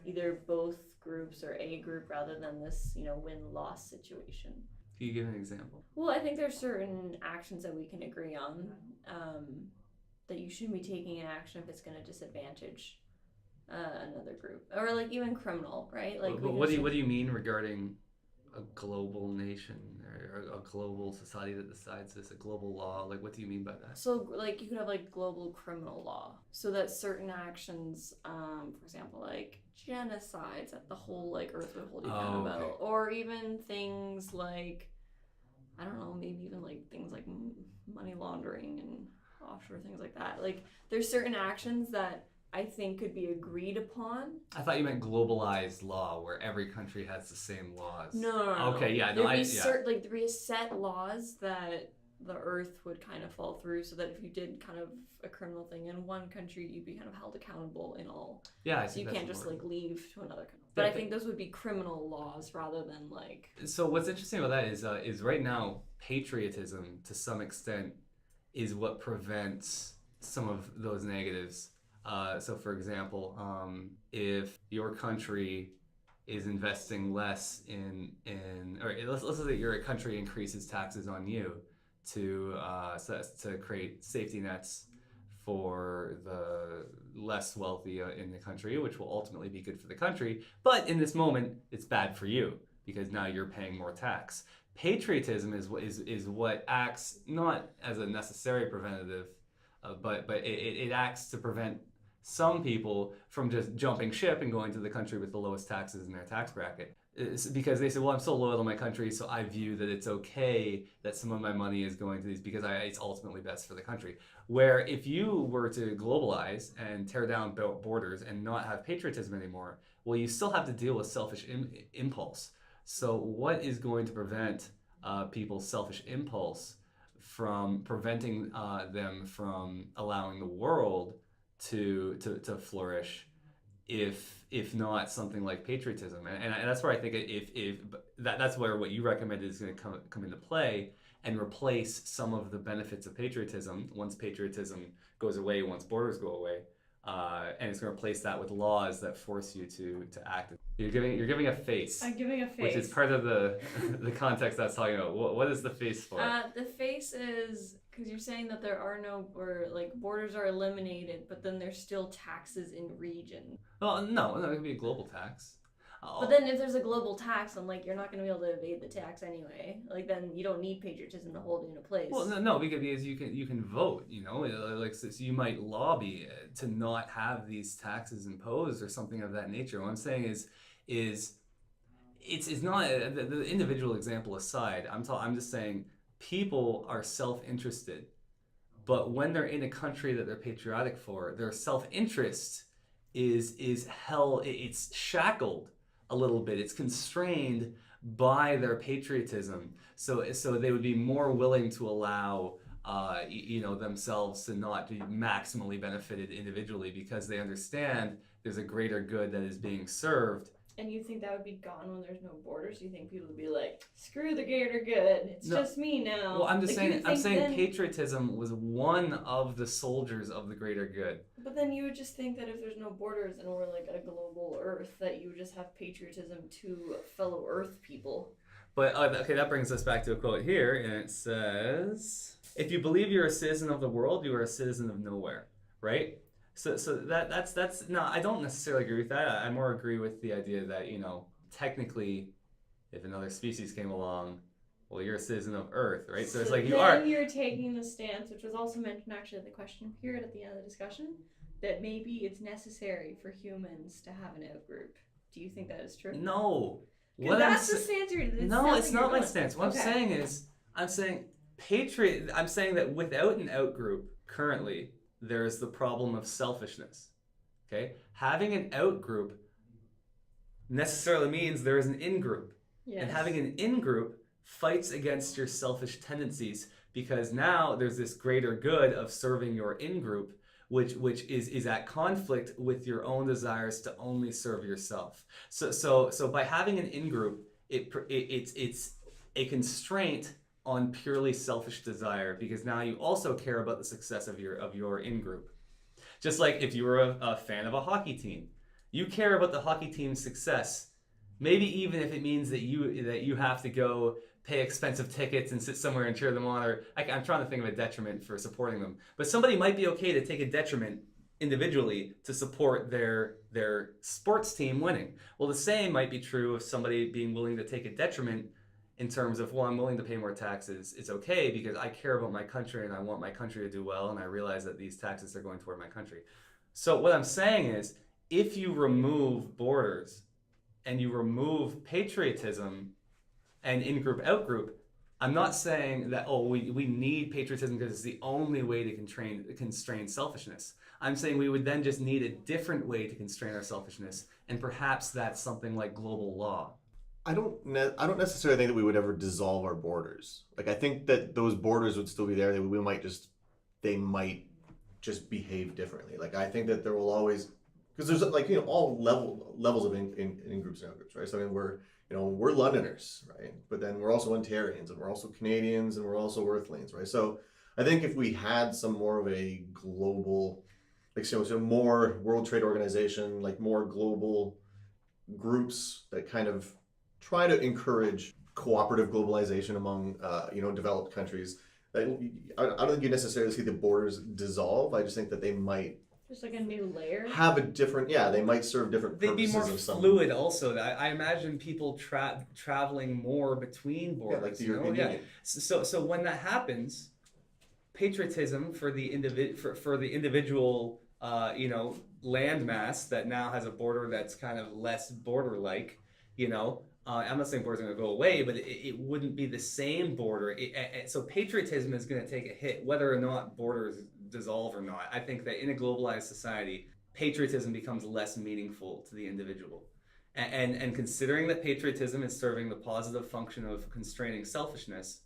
Speaker 2: either both groups or a group rather than this, win-loss situation.
Speaker 5: Can you give an example?
Speaker 2: Well, I think there's certain actions that we can agree on, that you shouldn't be taking an action if it's going to disadvantage another group, or like even criminal, right? Like,
Speaker 5: but what do you mean regarding a global nation or a global society that decides this, a global law? Like, what do you mean by that?
Speaker 2: So, like, you could have like global criminal law, so that certain actions, for example, like genocides that the whole like Earth would hold you accountable, or even things like, I don't know, maybe even like things like money laundering and offshore things like that. Like, there's certain actions that I think could be agreed upon.
Speaker 5: I thought you meant globalized law, where every country has the same laws.
Speaker 2: No.
Speaker 5: Okay, yeah.
Speaker 2: There'd be set laws that the earth would kind of fall through, so that if you did kind of a criminal thing in one country, you'd be kind of held accountable in all.
Speaker 5: Yeah, I
Speaker 2: So
Speaker 5: think
Speaker 2: you
Speaker 5: that's
Speaker 2: can't just
Speaker 5: important.
Speaker 2: like leave to another country. But
Speaker 5: Yeah,
Speaker 2: I think those would be criminal laws rather than like.
Speaker 5: So what's interesting about that is right now patriotism to some extent is what prevents some of those negatives. So for example, if your country is investing less or let's say that your country increases taxes on you to create safety nets for the less wealthy in the country, which will ultimately be good for the country. But in this moment, it's bad for you because now you're paying more tax. Patriotism is what acts not as a necessary preventative, but it acts to prevent some people from just jumping ship and going to the country with the lowest taxes in their tax bracket. It's because they say, well, I'm so loyal to my country, so I view that it's okay that some of my money is going to these because it's ultimately best for the country. Where if you were to globalize and tear down borders and not have patriotism anymore, well, you still have to deal with selfish impulse. So what is going to prevent people's selfish impulse from preventing them from allowing the world to flourish, if not something like patriotism? And that's where I think that's where what you recommended is going to come into play and replace some of the benefits of patriotism once patriotism goes away, once borders go away. And it's going to replace that with laws that force you to act. You're giving a face.
Speaker 2: I'm giving a face.
Speaker 5: Which is part of the context that's talking about. What is the face for?
Speaker 2: The face is because you're saying that there are no, or like borders are eliminated, but then there's still taxes in region.
Speaker 5: Well, no, it could be a global tax.
Speaker 2: But then if there's a global tax, I'm like, you're not going to be able to evade the tax anyway. Like, then you don't need patriotism to hold you in a place.
Speaker 5: Well, no, because you can vote. Like so you might lobby to not have these taxes imposed or something of that nature. What I'm saying is it's not the individual example aside. I'm just saying people are self-interested, but when they're in a country that they're patriotic for, their self-interest it's shackled a little bit. It's constrained by their patriotism. So they would be more willing to allow themselves to not be maximally benefited individually because they understand there's a greater good that is being served.
Speaker 2: And you think that would be gone when there's no borders? You think people would be like, screw the greater good, it's just me now?
Speaker 5: Well, I'm just saying
Speaker 2: then,
Speaker 5: patriotism was one of the soldiers of the greater good.
Speaker 2: But then you would just think that if there's no borders and we're like a global Earth, that you would just have patriotism to fellow Earth people.
Speaker 5: But okay, that brings us back to a quote here, and it says, "If you believe you're a citizen of the world, you are a citizen of nowhere." Right? So that's no, I don't necessarily agree with that. I more agree with the idea that technically, if another species came along, well, you're a citizen of Earth, right? So it's like you are.
Speaker 2: Then you're taking the stance, which was also mentioned actually in the question period at the end of the discussion, that maybe it's necessary for humans to have an outgroup. Do you think that is true?
Speaker 5: No.
Speaker 2: That's the stance you're.
Speaker 5: No, it's not my stance. What I'm saying is, I'm saying that without an outgroup currently, there is the problem of selfishness. Okay, having an outgroup necessarily means there is an in-group, and having an in-group fights against your selfish tendencies because now there's this greater good of serving your in-group, which is at conflict with your own desires to only serve yourself. So by having an in-group, it's a constraint on purely selfish desire because now you also care about the success of your in-group. Just like if you were a fan of a hockey team, you care about the hockey team's success, maybe even if it means that you have to go pay expensive tickets and sit somewhere and cheer them on, or I'm trying to think of a detriment for supporting them. But somebody might be okay to take a detriment individually to support their sports team winning. Well, the same might be true of somebody being willing to take a detriment in terms of, well, I'm willing to pay more taxes. It's okay because I care about my country and I want my country to do well, and I realize that these taxes are going toward my country. So what I'm saying is, if you remove borders and you remove patriotism and in-group, out-group, I'm not saying that, we need patriotism because it's the only way to constrain selfishness. I'm saying we would then just need a different way to constrain our selfishness, and perhaps that's something like global law.
Speaker 4: I don't necessarily think that we would ever dissolve our borders. Like I think that those borders would still be there. They might just behave differently. Like I think that there will always, because there's like all levels of in groups and out groups, right? So I mean we're Londoners, right? But then we're also Ontarians and we're also Canadians and we're also Earthlings, right? So I think if we had some more of a global, like so more World Trade Organization, like more global groups that kind of try to encourage cooperative globalization among developed countries. I don't think you necessarily see the borders dissolve. I just think that they might
Speaker 2: Just like a new layer.
Speaker 4: have a different, yeah, they might serve different
Speaker 6: They'd be
Speaker 4: purposes
Speaker 6: more
Speaker 4: of some.
Speaker 6: fluid also. I imagine people traveling more between
Speaker 4: Yeah,
Speaker 6: borders.
Speaker 4: like the
Speaker 6: you know?
Speaker 4: European
Speaker 6: Yeah.
Speaker 4: Union.
Speaker 6: So when that happens, patriotism for the individual landmass that now has a border that's kind of less border-like, I'm not saying borders are going to go away, but it wouldn't be the same border. So patriotism is going to take a hit, whether or not borders dissolve or not. I think that in a globalized society, patriotism becomes less meaningful to the individual. And considering that patriotism is serving the positive function of constraining selfishness,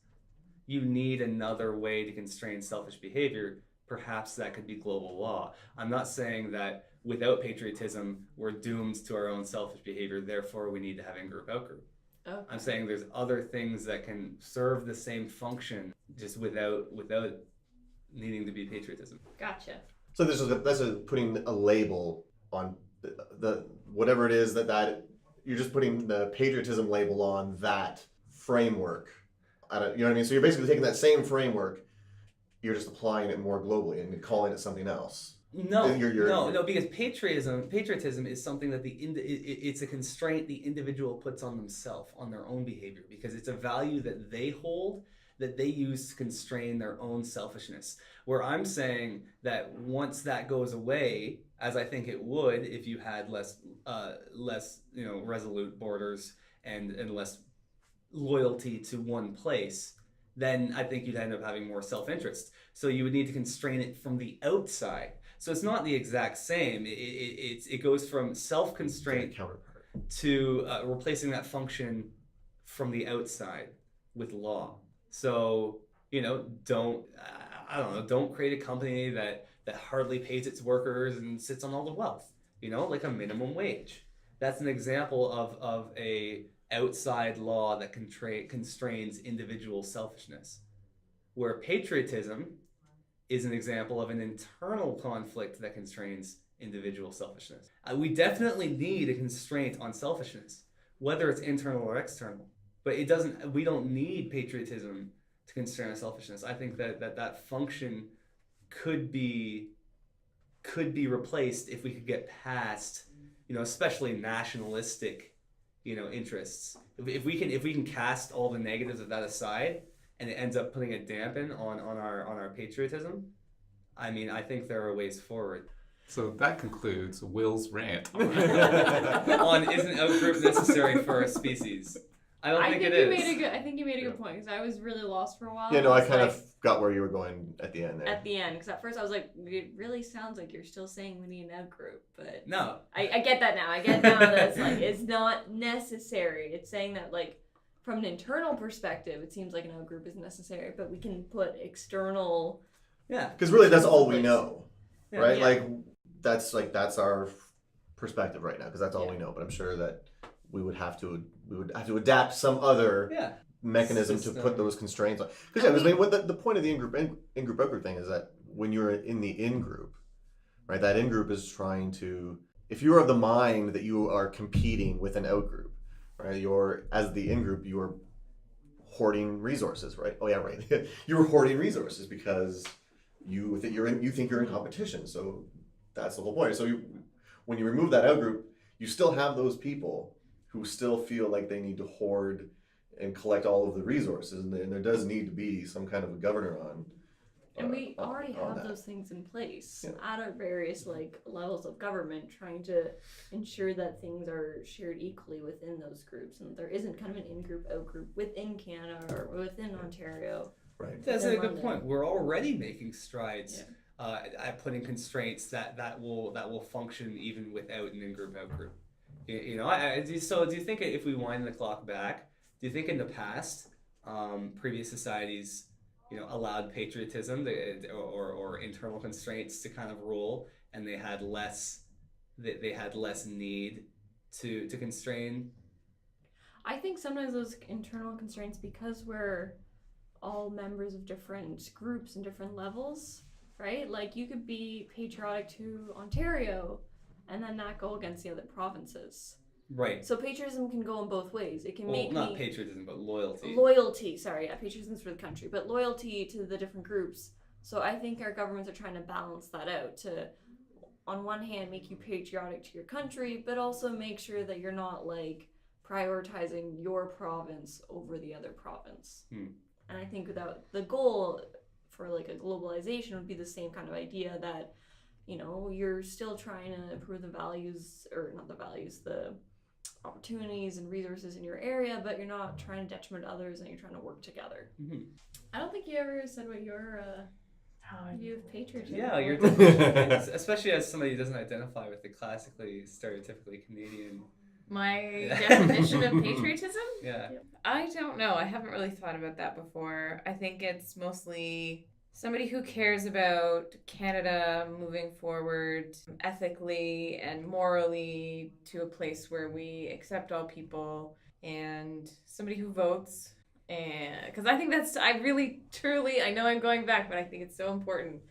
Speaker 6: you need another way to constrain selfish behavior. Perhaps that could be global law. I'm not saying that without patriotism, we're doomed to our own selfish behavior, therefore we need to have in-group, out-group.
Speaker 2: Okay.
Speaker 6: I'm saying there's other things that can serve the same function just without needing to be patriotism.
Speaker 2: Gotcha.
Speaker 4: So that's putting a label on the whatever it is that you're just putting the patriotism label on that framework. You know what I mean? So you're basically taking that same framework, you're just applying it more globally and calling it something else.
Speaker 6: No, because patriotism is something that it's a constraint the individual puts on themselves, on their own behavior, because it's a value that they hold, that they use to constrain their own selfishness. Where I'm saying that once that goes away, as I think it would if you had less resolute borders and less loyalty to one place, then I think you'd end up having more self-interest. So you would need to constrain it from the outside. So it's not the exact same. It goes from self-constraint
Speaker 4: Counterpart.
Speaker 6: to replacing that function from the outside with law. So don't create a company that hardly pays its workers and sits on all the wealth. Like a minimum wage. That's an example of a outside law that constrains individual selfishness, where patriotism is an example of an internal conflict that constrains individual selfishness. We definitely need a constraint on selfishness, whether it's internal or external, but we don't need patriotism to constrain our selfishness. I think that function could be replaced if we could get past, especially nationalistic interests. If we can cast all the negatives of that aside, and it ends up putting a dampen on our patriotism, I think there are ways forward.
Speaker 3: So that concludes Will's rant.
Speaker 6: On isn't outgroup necessary for our species? I think it is.
Speaker 2: I think you made a good point, because I was really lost for a while.
Speaker 4: Yeah, no, I kind of got where you were going at the end there.
Speaker 2: At the end, because at first I was like, it really sounds like you're still saying we need an outgroup, but
Speaker 6: No.
Speaker 2: I get that now. I get now that it's like it's not necessary. It's saying that like from an internal perspective, it seems like an outgroup is necessary, but we can put external.
Speaker 6: Yeah.
Speaker 4: Because really, that's all we know,
Speaker 6: Yeah.
Speaker 4: right?
Speaker 2: Yeah.
Speaker 4: That's our perspective right now, because that's all we know. But I'm sure that we would have to adapt some other mechanism to put those constraints on. Because the point of the in-group out-group thing is that when you're in the in-group, right? That in-group is trying to, if you are of the mind that you are competing with an out-group, right? As the in-group, you're hoarding resources, right? Oh yeah, right. You're hoarding resources because you think you're in competition. So that's the whole point. So when you remove that out-group, you still have those people who still feel like they need to hoard and collect all of the resources, and there does need to be some kind of a governor on.
Speaker 2: And we already have
Speaker 4: that.
Speaker 2: those things in place
Speaker 4: Yeah.
Speaker 2: at our various levels of government, trying to ensure that things are shared equally within those groups, and there isn't kind of an in-group, out-group within Canada or within Ontario.
Speaker 4: Right.
Speaker 6: That's a
Speaker 2: within
Speaker 6: good
Speaker 2: London.
Speaker 6: point. We're already making strides at putting constraints that will function even without an in-group, out-group. Do you think if we wind the clock back, do you think in the past, previous societies, allowed patriotism or internal constraints to kind of rule, and they had less need to constrain?
Speaker 2: I think sometimes those internal constraints, because we're all members of different groups and different levels, right? Like you could be patriotic to Ontario and then not go against the other provinces.
Speaker 6: Right.
Speaker 2: So patriotism can go in both ways. It can
Speaker 6: Well,
Speaker 2: make
Speaker 6: not patriotism, but loyalty.
Speaker 2: Loyalty, sorry, yeah, patriotism's for the country, but loyalty to the different groups. So I think our governments are trying to balance that out to, on one hand, make you patriotic to your country, but also make sure that you're not like prioritizing your province over the other province. And I think that the goal for like a globalization would be the same kind of idea that, you're still trying to improve the values, or not the values, the opportunities and resources in your area, but you're not trying to detriment others, and you're trying to work together.
Speaker 6: Mm-hmm.
Speaker 2: I don't think you ever said what your view of patriotism.
Speaker 6: Yeah, your definition, especially as somebody who doesn't identify with the classically, stereotypically Canadian.
Speaker 1: My definition of patriotism?
Speaker 6: Yeah.
Speaker 1: I don't know. I haven't really thought about that before. I think it's mostly somebody who cares about Canada moving forward ethically and morally to a place where we accept all people, and somebody who votes. And because I think I really, truly, I know I'm going back, but I think it's so important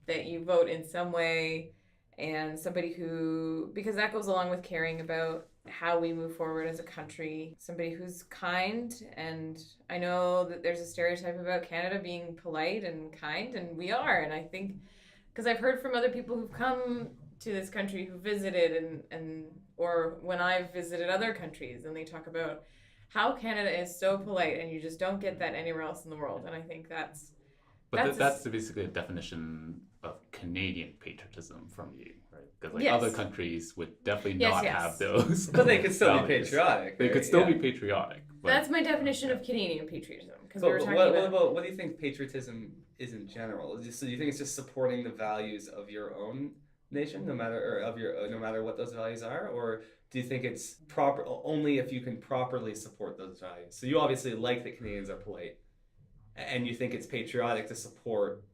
Speaker 1: that you vote in some way, and somebody who, because that goes along with caring about how we move forward as a country, somebody who's kind. And I know that there's a stereotype about Canada being polite and kind, and we are. And I think, because I've heard from other people who've come to this country who visited, and or when I've visited other countries, and they talk about how Canada is so polite, and you just don't get that anywhere else in the world. And I think that's
Speaker 3: basically a definition of Canadian patriotism from you, right? Because
Speaker 1: Yes.
Speaker 3: other countries would definitely
Speaker 1: Yes,
Speaker 3: not
Speaker 1: yes.
Speaker 3: have those.
Speaker 6: But they could still be
Speaker 3: values.
Speaker 6: patriotic.
Speaker 3: They
Speaker 6: right?
Speaker 3: could still
Speaker 6: Yeah.
Speaker 3: be patriotic. But
Speaker 1: that's my definition of Canadian patriotism. Because we
Speaker 6: But
Speaker 1: were talking
Speaker 6: what do you think patriotism is in general? So do you think it's just supporting the values of your own nation, no matter what those values are, or do you think it's proper only if you can properly support those values? So you obviously like that Canadians are polite, and you think it's patriotic to support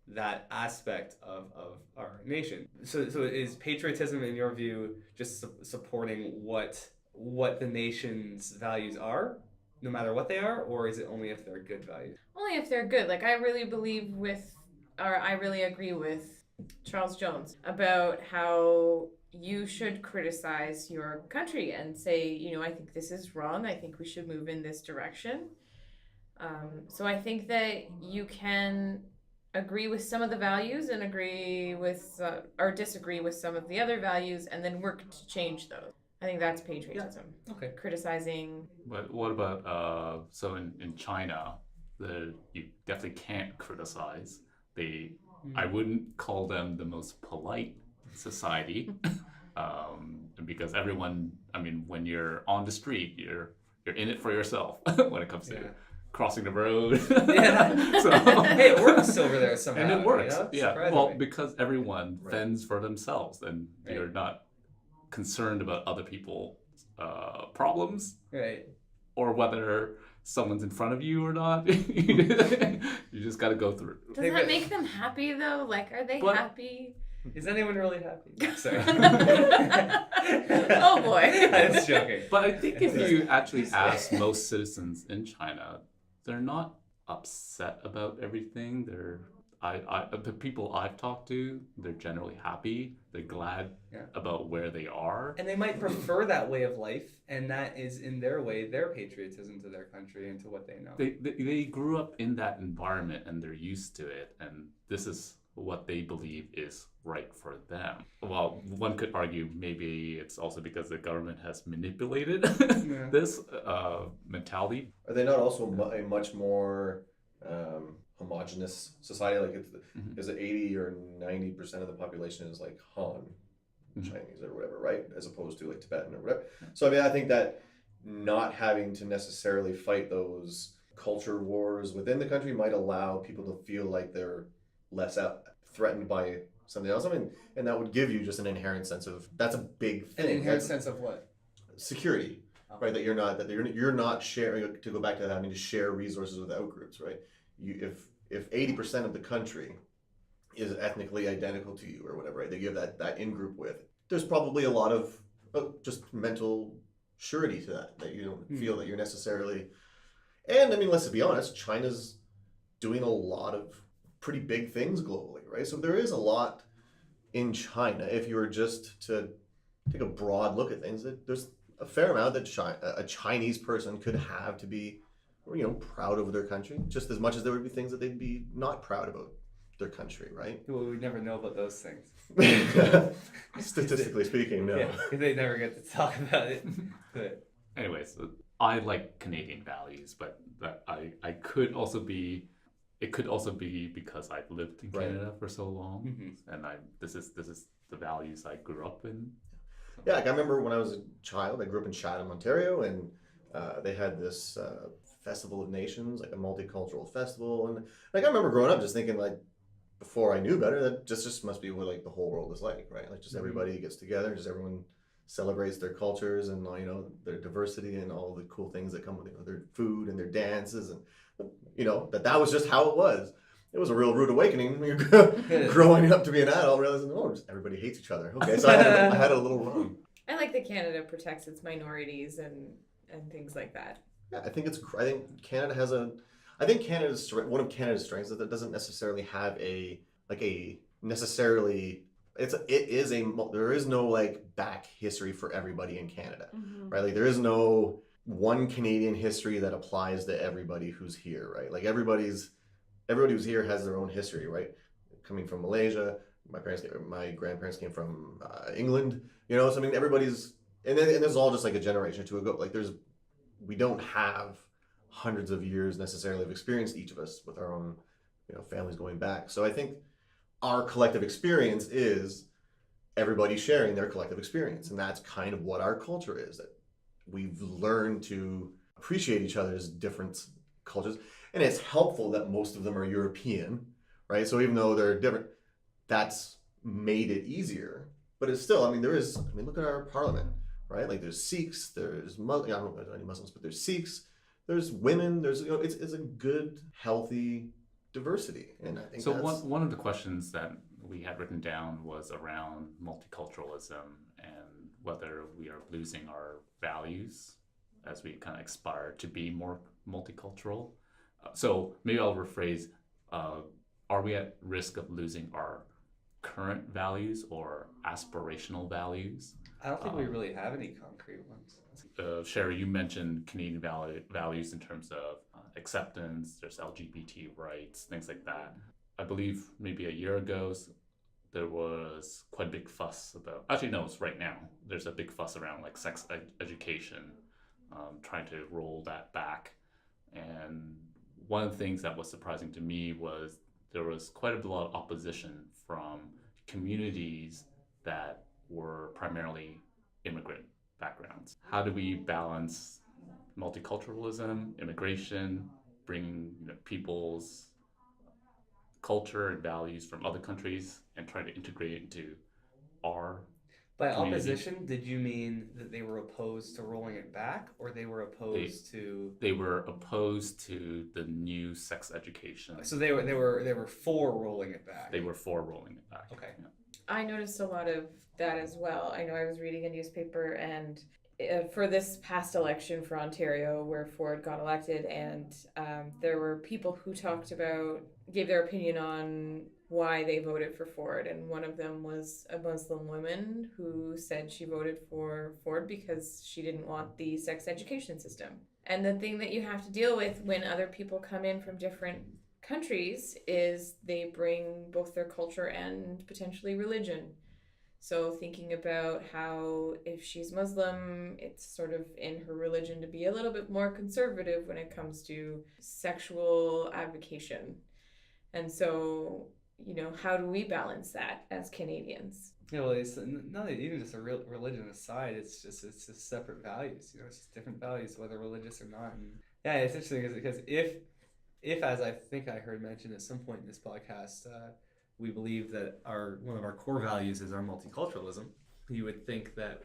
Speaker 6: that aspect of our nation. So is patriotism, in your view, just supporting what the nation's values are, no matter what they are, or is it only if they're good values?
Speaker 1: only if they're good. Like, I really agree with Charles Jones about how you should criticize your country and say, I think this is wrong. I think we should move in this direction. So I think that you can agree with some of the values and agree with or disagree with some of the other values, and then work to change those. I think that's patriotism.
Speaker 6: Yeah. Okay.
Speaker 1: Criticizing.
Speaker 3: But what about so in China, you definitely can't criticize. I wouldn't call them the most polite society, because everyone. I mean, when you're on the street, you're in it for yourself when it comes to crossing the road.
Speaker 6: Yeah.
Speaker 3: So,
Speaker 6: hey, it works over there somehow.
Speaker 3: and it works. Yeah.
Speaker 6: Surprisingly.
Speaker 3: Well, because everyone
Speaker 4: Right.
Speaker 3: fends for themselves, and
Speaker 6: Right.
Speaker 3: you're not concerned about other people's problems,
Speaker 6: Right.
Speaker 3: or whether someone's in front of you or not. You just got to go through.
Speaker 1: Does
Speaker 6: Maybe-
Speaker 1: that make them happy though? Like, are they
Speaker 3: But-
Speaker 1: happy?
Speaker 6: Is anyone really happy? Sorry.
Speaker 1: Oh, boy.
Speaker 6: I was joking.
Speaker 3: But I think if you actually ask most citizens in China, they're not upset about everything. The people I've talked to, they're generally happy. They're glad about where they are.
Speaker 6: And they might prefer that way of life, and that is in their way their patriotism to their country and to what they know.
Speaker 3: They grew up in that environment, and they're used to it, and this is what they believe is right for them. Well, one could argue maybe it's also because the government has manipulated this mentality.
Speaker 4: Are they not also a much more homogenous society? Like, is it 80 or 90% of the population is like Han Chinese or whatever, right? As opposed to like Tibetan or whatever. So I mean, I think that not having to necessarily fight those culture wars within the country might allow people to feel like they're less threatened by something else. I mean, and that would give you just an inherent sense of that's a big
Speaker 5: An
Speaker 4: thing.
Speaker 5: inherent
Speaker 4: That's
Speaker 5: sense of what?
Speaker 4: security, right? You're not sharing. To go back to having to share resources with out groups, right? If 80% of the country is ethnically identical to you or whatever, right? That you have that in group with. There's probably a lot of just mental surety to that you don't feel that you're necessarily. And I mean, let's be honest, China's doing a lot of pretty big things globally, right? So there is a lot in China. If you were just to take a broad look at things, there's a fair amount that a Chinese person could have to be, proud of their country, just as much as there would be things that they'd be not proud about their country, right?
Speaker 5: Well, we never know about those things.
Speaker 4: Statistically speaking, no.
Speaker 5: Yeah, because they never get to talk about it. But
Speaker 3: Anyways, I like Canadian values, but I could also be. It could also be because I've lived in
Speaker 4: Right.
Speaker 3: Canada for so long,
Speaker 5: Mhm.
Speaker 3: and this is the values I grew up in.
Speaker 4: Yeah, like I remember when I was a child, I grew up in Chatham, Ontario, and they had this Festival of Nations, like a multicultural festival, and like I remember growing up just thinking like, before I knew better, that just must be what like the whole world is like, right? Like just everybody gets together, just everyone celebrates their cultures and their diversity and all the cool things that come with their food and their dances, and that was just how it was. It was a real rude awakening when you're growing up to be an adult, realizing just everybody hates each other. Okay, so I had a little wrong.
Speaker 1: I like that Canada protects its minorities and things like that.
Speaker 4: Yeah, I think Canada has I think one of Canada's strengths is that it doesn't necessarily have a necessarily there is no like back history for everybody in Canada, right? Like there is no one Canadian history that applies to everybody who's here, right? Like everybody who's here has their own history, right? Coming from Malaysia, my grandparents came from England, So I mean, and this is all just like a generation or two ago. Like we don't have hundreds of years necessarily of experience, each of us with our own, families going back. So I think our collective experience is everybody sharing their collective experience, and that's kind of what our culture is. That we've learned to appreciate each other's different cultures, and it's helpful that most of them are European, right? So even though they're different, that's made it easier. But it's still, look at our parliament, right? Like there's Sikhs, there's I don't know if there's any Muslims, but there's Sikhs, there's women, there's it's a good, healthy diversity, and I think
Speaker 3: So one of the questions that we had written down was around multiculturalism and whether we are losing our values as we kind of aspire to be more multicultural. So maybe I'll rephrase: are we at risk of losing our current values or aspirational values?
Speaker 5: I don't think we really have any concrete ones.
Speaker 3: Sherry, you mentioned Canadian values in terms of acceptance, there's LGBT rights, things like that. I believe maybe a year ago, there was quite a big fuss about, actually no, it's right now, there's a big fuss around like sex education, trying to roll that back. And one of the things that was surprising to me was there was quite a lot of opposition from communities that were primarily immigrant backgrounds. How do we balance multiculturalism, immigration, bringing people's culture and values from other countries and try to integrate it into our
Speaker 5: By
Speaker 3: community?
Speaker 5: opposition, did you mean that they were opposed to rolling it back, or they were opposed to?
Speaker 3: They were opposed to the new sex education.
Speaker 5: So they were for rolling it back.
Speaker 3: They were for rolling it back.
Speaker 5: Okay.
Speaker 3: Yeah.
Speaker 1: I noticed a lot of that as well. I know I was reading a newspaper and for this past election for Ontario where Ford got elected, and there were people who gave their opinion on why they voted for Ford, and one of them was a Muslim woman who said she voted for Ford because she didn't want the sex education system. And the thing that you have to deal with when other people come in from different countries is they bring both their culture and potentially religion. So thinking about how if she's Muslim, it's sort of in her religion to be a little bit more conservative when it comes to sexual avocation. And so, how do we balance that as Canadians?
Speaker 5: Yeah, well, it's not even just a real religion aside. It's just separate values. It's just different values, whether religious or not. And yeah, it's interesting because if as I think I heard mentioned at some point in this podcast, we believe that one of our core values is our multiculturalism, you would think that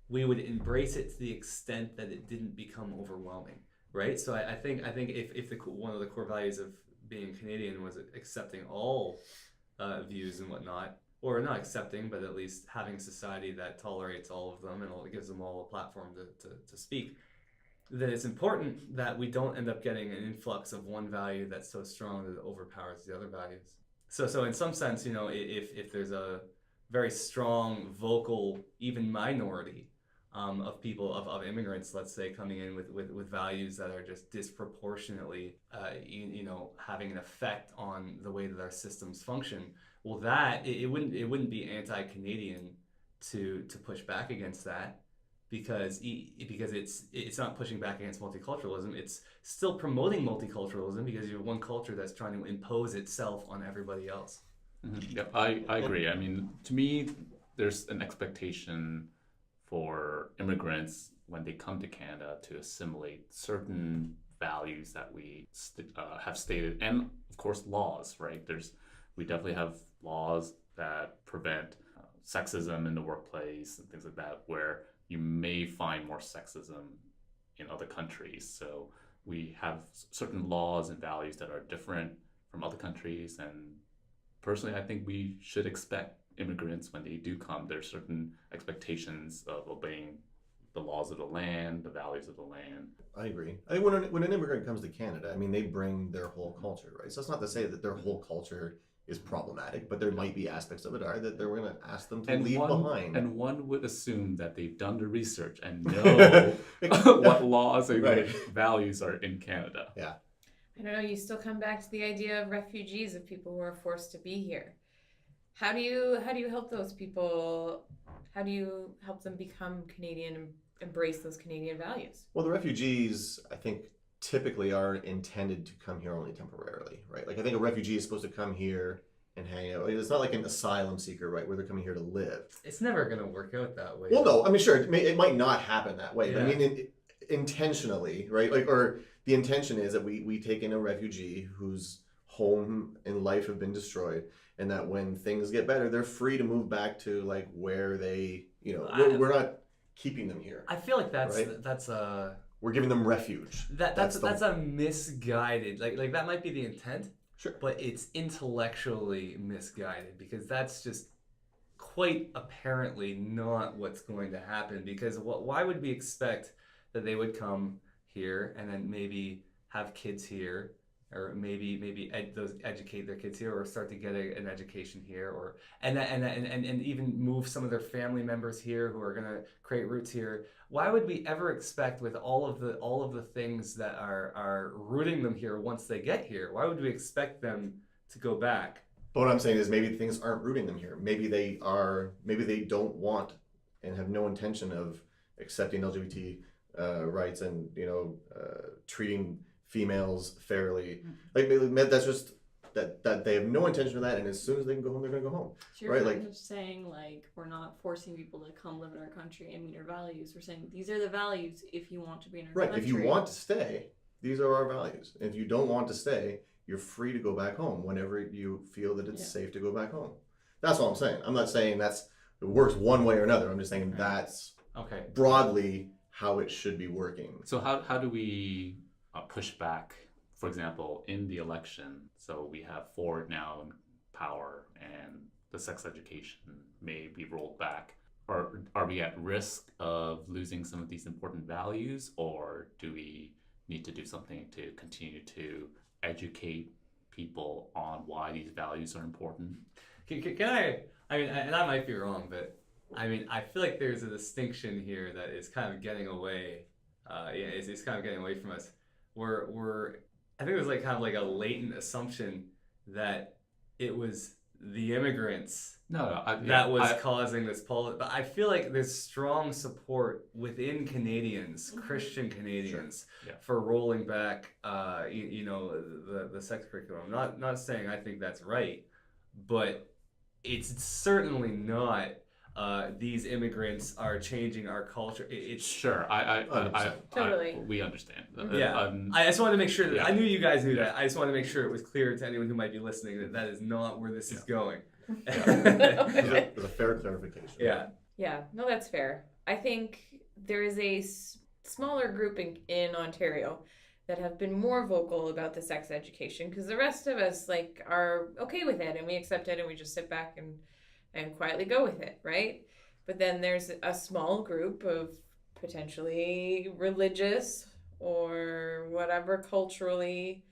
Speaker 5: we would embrace it to the extent that it didn't become overwhelming, right? So I think if one of the core values of being Canadian was accepting all views and whatnot, or not accepting, but at least having a society that tolerates all of them and gives them all a platform to speak, then it's important that we don't end up getting an influx of one value that's so strong that it overpowers the other values. So in some sense, if there's a very strong, vocal, even minority of people, of immigrants, let's say, coming in with values that are just disproportionately, having an effect on the way that our systems function, well, that it wouldn't be anti-Canadian to push back against that, because it's not pushing back against multiculturalism. It's still promoting multiculturalism because you have one culture that's trying to impose itself on everybody else.
Speaker 3: Mm-hmm. Yeah, I agree. I mean, to me, there's an expectation for immigrants when they come to Canada to assimilate certain values that we have stated, and of course laws, right? We definitely have laws that prevent sexism in the workplace and things like that, where you may find more sexism in other countries. So we have certain laws and values that are different from other countries, and personally, I think we should expect immigrants, when they do come, there's certain expectations of obeying the laws of the land, the values of the land.
Speaker 4: I agree. I think when an immigrant comes to Canada, I mean, they bring their whole culture, right? So it's not to say that their whole culture is problematic, but there might be aspects of it that they're going to ask them to leave behind.
Speaker 3: And one would assume that they've done the research and know what laws and values are in Canada.
Speaker 4: Yeah.
Speaker 1: I don't know, you still come back to the idea of refugees, of people who are forced to be here. How do you help those people? How do you help them become Canadian and embrace those Canadian values?
Speaker 4: Well, the refugees, I think, typically are intended to come here only temporarily, right? Like, I think a refugee is supposed to come here and hang out. It's not like an asylum seeker, right, where they're coming here to live.
Speaker 5: It's never going to work out that way.
Speaker 4: Well, no, I mean, sure, it might not happen that way,
Speaker 5: Yeah.
Speaker 4: but I mean, intentionally, right? Like, or the intention is that we take in a refugee whose home and life have been destroyed, and that when things get better, they're free to move back to like where they, we're not keeping them here.
Speaker 5: I feel like that's
Speaker 4: we're giving them refuge.
Speaker 5: That's a misguided, like that might be the intent,
Speaker 4: sure,
Speaker 5: but it's intellectually misguided, because that's just quite apparently not what's going to happen. Because why would we expect that they would come here and then maybe have kids here, or maybe educate their kids here, or start to get an education here, or and even move some of their family members here who are going to create roots here? Why would we ever expect, with all of the things that are rooting them here once they get here, why would we expect them to go back?
Speaker 4: But what I'm saying is, maybe things aren't rooting them here. Maybe they don't want and have no intention of accepting LGBT rights and treating females fairly. Like, that's just that they have no intention of that, and as soon as they can go home, they're going to go home.
Speaker 2: So you're
Speaker 4: right?
Speaker 2: kind of saying, like, we're not forcing people to come live in our country and meet our values. We're saying these are the values if you want to be in our country.
Speaker 4: Right. If you want to stay, these are our values. If you don't want to stay, you're free to go back home whenever you feel that it's safe to go back home. That's all I'm saying. I'm not saying it works one way or another. I'm just saying that's broadly how it should be working.
Speaker 3: So how do we push back, for example, in the election? So we have Ford now in power, and the sex education may be rolled back. Or are we at risk of losing some of these important values, or do we need to do something to continue to educate people on why these values are important?
Speaker 5: Can I mean, and I might be wrong, but I mean, I feel like there's a distinction here that is kind of getting away. It's kind of getting away from us. I think it was like kind of like a latent assumption that it was the immigrants that was causing this but I feel like there's strong support within Canadians, Christian Canadians, for rolling back, the sex curriculum. Not saying I think that's right, but it's certainly not these immigrants are changing our culture. It's
Speaker 3: Sure,
Speaker 1: Totally.
Speaker 3: we understand.
Speaker 5: yeah. I just wanted to make sure that
Speaker 3: yeah.
Speaker 5: I knew you guys knew that. I just wanted to make sure it was clear to anyone who might be listening that that is not where this is going.
Speaker 4: It's a fair clarification.
Speaker 5: Yeah.
Speaker 1: Yeah, no, that's fair. I think there is a smaller group in Ontario that have been more vocal about the sex education, because the rest of us like are okay with it and we accept it and we just sit back and quietly go with it, right? But then there's a small group of potentially religious or whatever culturally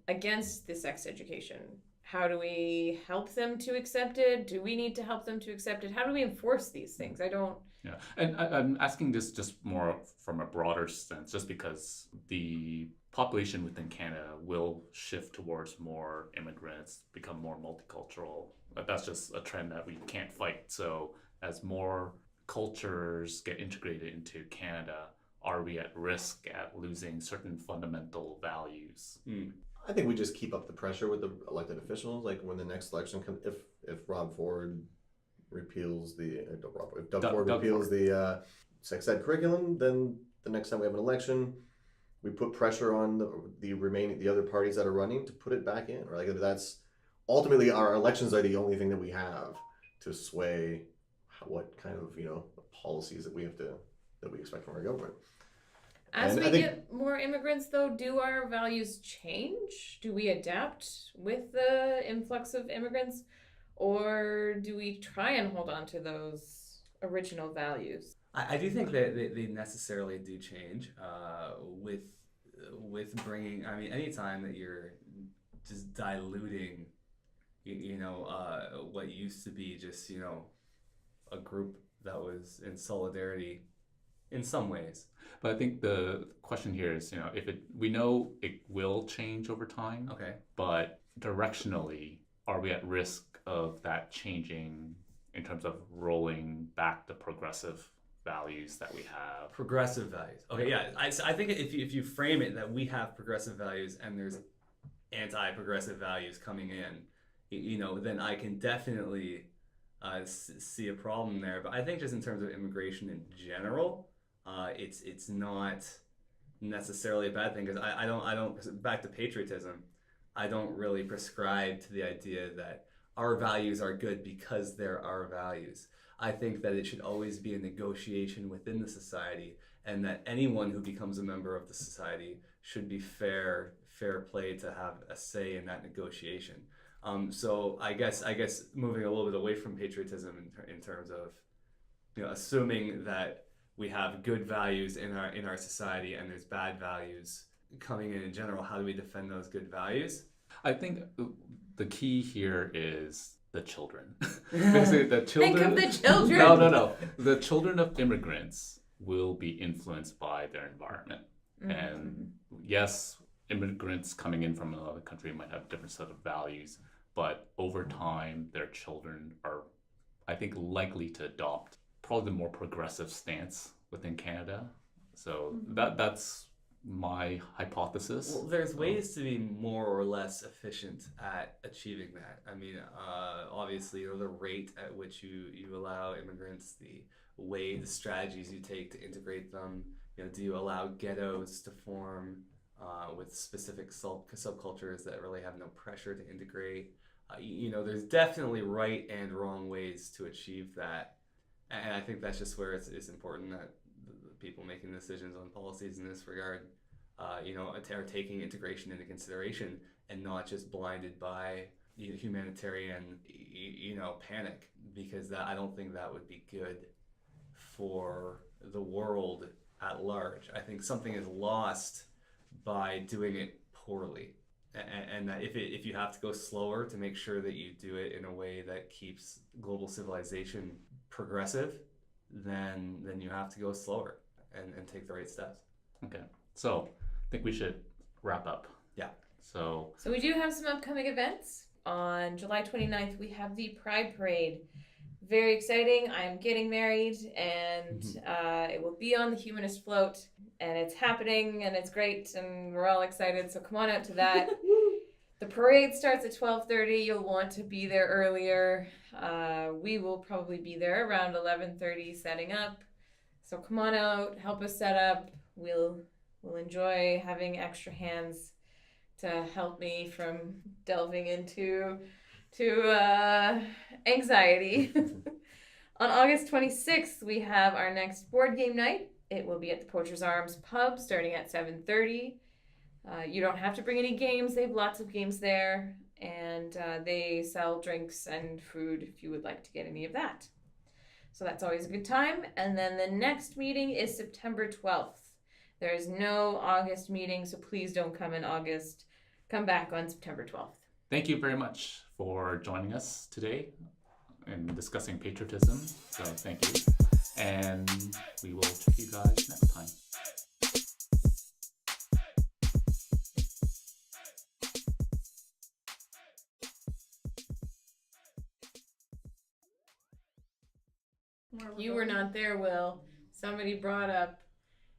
Speaker 1: against the sex education. How do we help them to accept it? Do we need to help them to accept it? How do we enforce these things? I don't.
Speaker 3: Yeah, and I'm asking this just more from a broader sense, just because the population within Canada will shift towards more immigrants, become more multicultural. That's just a trend that we can't fight. So as more cultures get integrated into Canada, are we at risk at losing certain fundamental values?
Speaker 4: I think we just keep up the pressure with the elected officials. Like when the next election comes, if Rob Ford repeals if Doug Ford repeals the sex ed curriculum, then the next time we have an election, we put pressure on the other parties that are running to put it back in. Right? Like that's ultimately our elections are the only thing that we have to sway what kind of policies that we expect from our government.
Speaker 1: As we get more immigrants, though, do our values change? Do we adapt with the influx of immigrants? Or do we try and hold on to those original values?
Speaker 5: I do think that they necessarily do change with bringing. I mean, anytime that you're just diluting, what used to be just a group that was in solidarity in some ways.
Speaker 3: But I think the question here is, we know it will change over time.
Speaker 5: Okay.
Speaker 3: But directionally, are we at risk of that changing in terms of rolling back the progressive values that we have?
Speaker 5: Progressive values. Okay, yeah. I think if you frame it that we have progressive values and there's anti-progressive values coming in, then I can definitely see a problem there. But I think just in terms of immigration in general, it's not necessarily a bad thing, because I don't back to patriotism. I don't really prescribe to the idea that our values are good because they're our values. I think that it should always be a negotiation within the society, and that anyone who becomes a member of the society should be fair play to have a say in that negotiation. So I guess moving a little bit away from patriotism in terms of assuming that we have good values in our society and there's bad values coming in general, how do we defend those good values?
Speaker 3: I think the key here is the children. Basically, the children.
Speaker 1: Think of the children.
Speaker 3: No. The children of immigrants will be influenced by their environment. Mm-hmm. And yes, immigrants coming in from another country might have a different set of values, but over time, their children are, I think, likely to adopt probably the more progressive stance within Canada. So that's my hypothesis.
Speaker 5: Well, there's ways to be more or less efficient at achieving that. I mean, obviously, the rate at which you allow immigrants, the strategies you take to integrate them. Do you allow ghettos to form with specific subcultures that really have no pressure to integrate? There's definitely right and wrong ways to achieve that. And I think that's just where it's important that the people making decisions on policies in this regard, are taking integration into consideration and not just blinded by humanitarian, panic, because I don't think that would be good for the world at large. I think something is lost by doing it poorly, and that if you have to go slower to make sure that you do it in a way that keeps global civilization progressive, then you have to go slower and take the right steps.
Speaker 3: Okay, so I think we should wrap up.
Speaker 5: Yeah.
Speaker 3: So
Speaker 1: we do have some upcoming events. On July 29th, we have the Pride Parade. Very exciting. I'm getting married, and it will be on the Humanist float, and it's happening, and it's great, and we're all excited. So come on out to that. The parade starts at 12:30. You'll want to be there earlier. We will probably be there around 11:30 setting up. So come on out, help us set up. We'll enjoy having extra hands to help me from delving into anxiety. On August 26th, we have our next board game night. It will be at the Poacher's Arms pub starting at 7:30. You don't have to bring any games. They have lots of games there, and they sell drinks and food if you would like to get any of that. So that's always a good time. And then the next meeting is September 12th. There is no August meeting, so please don't come in August. Come back on September 12th.
Speaker 3: Thank you very much for joining us today and discussing patriotism. So thank you. And we will check you guys next time.
Speaker 1: You were not there, Will. Somebody brought up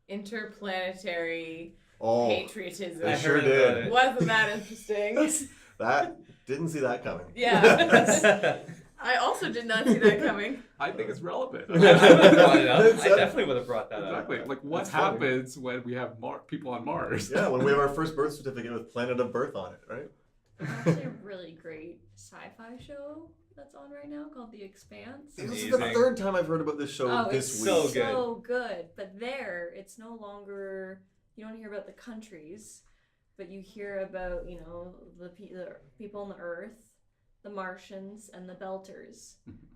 Speaker 1: interplanetary patriotism.
Speaker 4: They
Speaker 6: I
Speaker 4: sure
Speaker 6: heard about
Speaker 4: did.
Speaker 6: it.
Speaker 1: Wasn't that interesting?
Speaker 4: That didn't see that coming.
Speaker 1: Yeah. I also did not see that coming.
Speaker 3: I think it's relevant.
Speaker 6: I definitely would have brought that
Speaker 3: Exactly.
Speaker 6: up.
Speaker 3: Like, what
Speaker 4: That's funny.
Speaker 3: happens when we have people on Mars?
Speaker 4: Yeah, when we have our first birth certificate with planet of birth on it, right?
Speaker 2: There's actually a really great sci-fi show that's on right now called The Expanse.
Speaker 4: This is the
Speaker 6: Amazing.
Speaker 4: third time I've heard about this show
Speaker 2: Oh,
Speaker 4: this
Speaker 2: it's
Speaker 4: week.
Speaker 6: so good.
Speaker 2: so good. But there, it's no longer, you don't hear about the countries, but you hear about, you know, the people on the Earth, the Martians, and the Belters.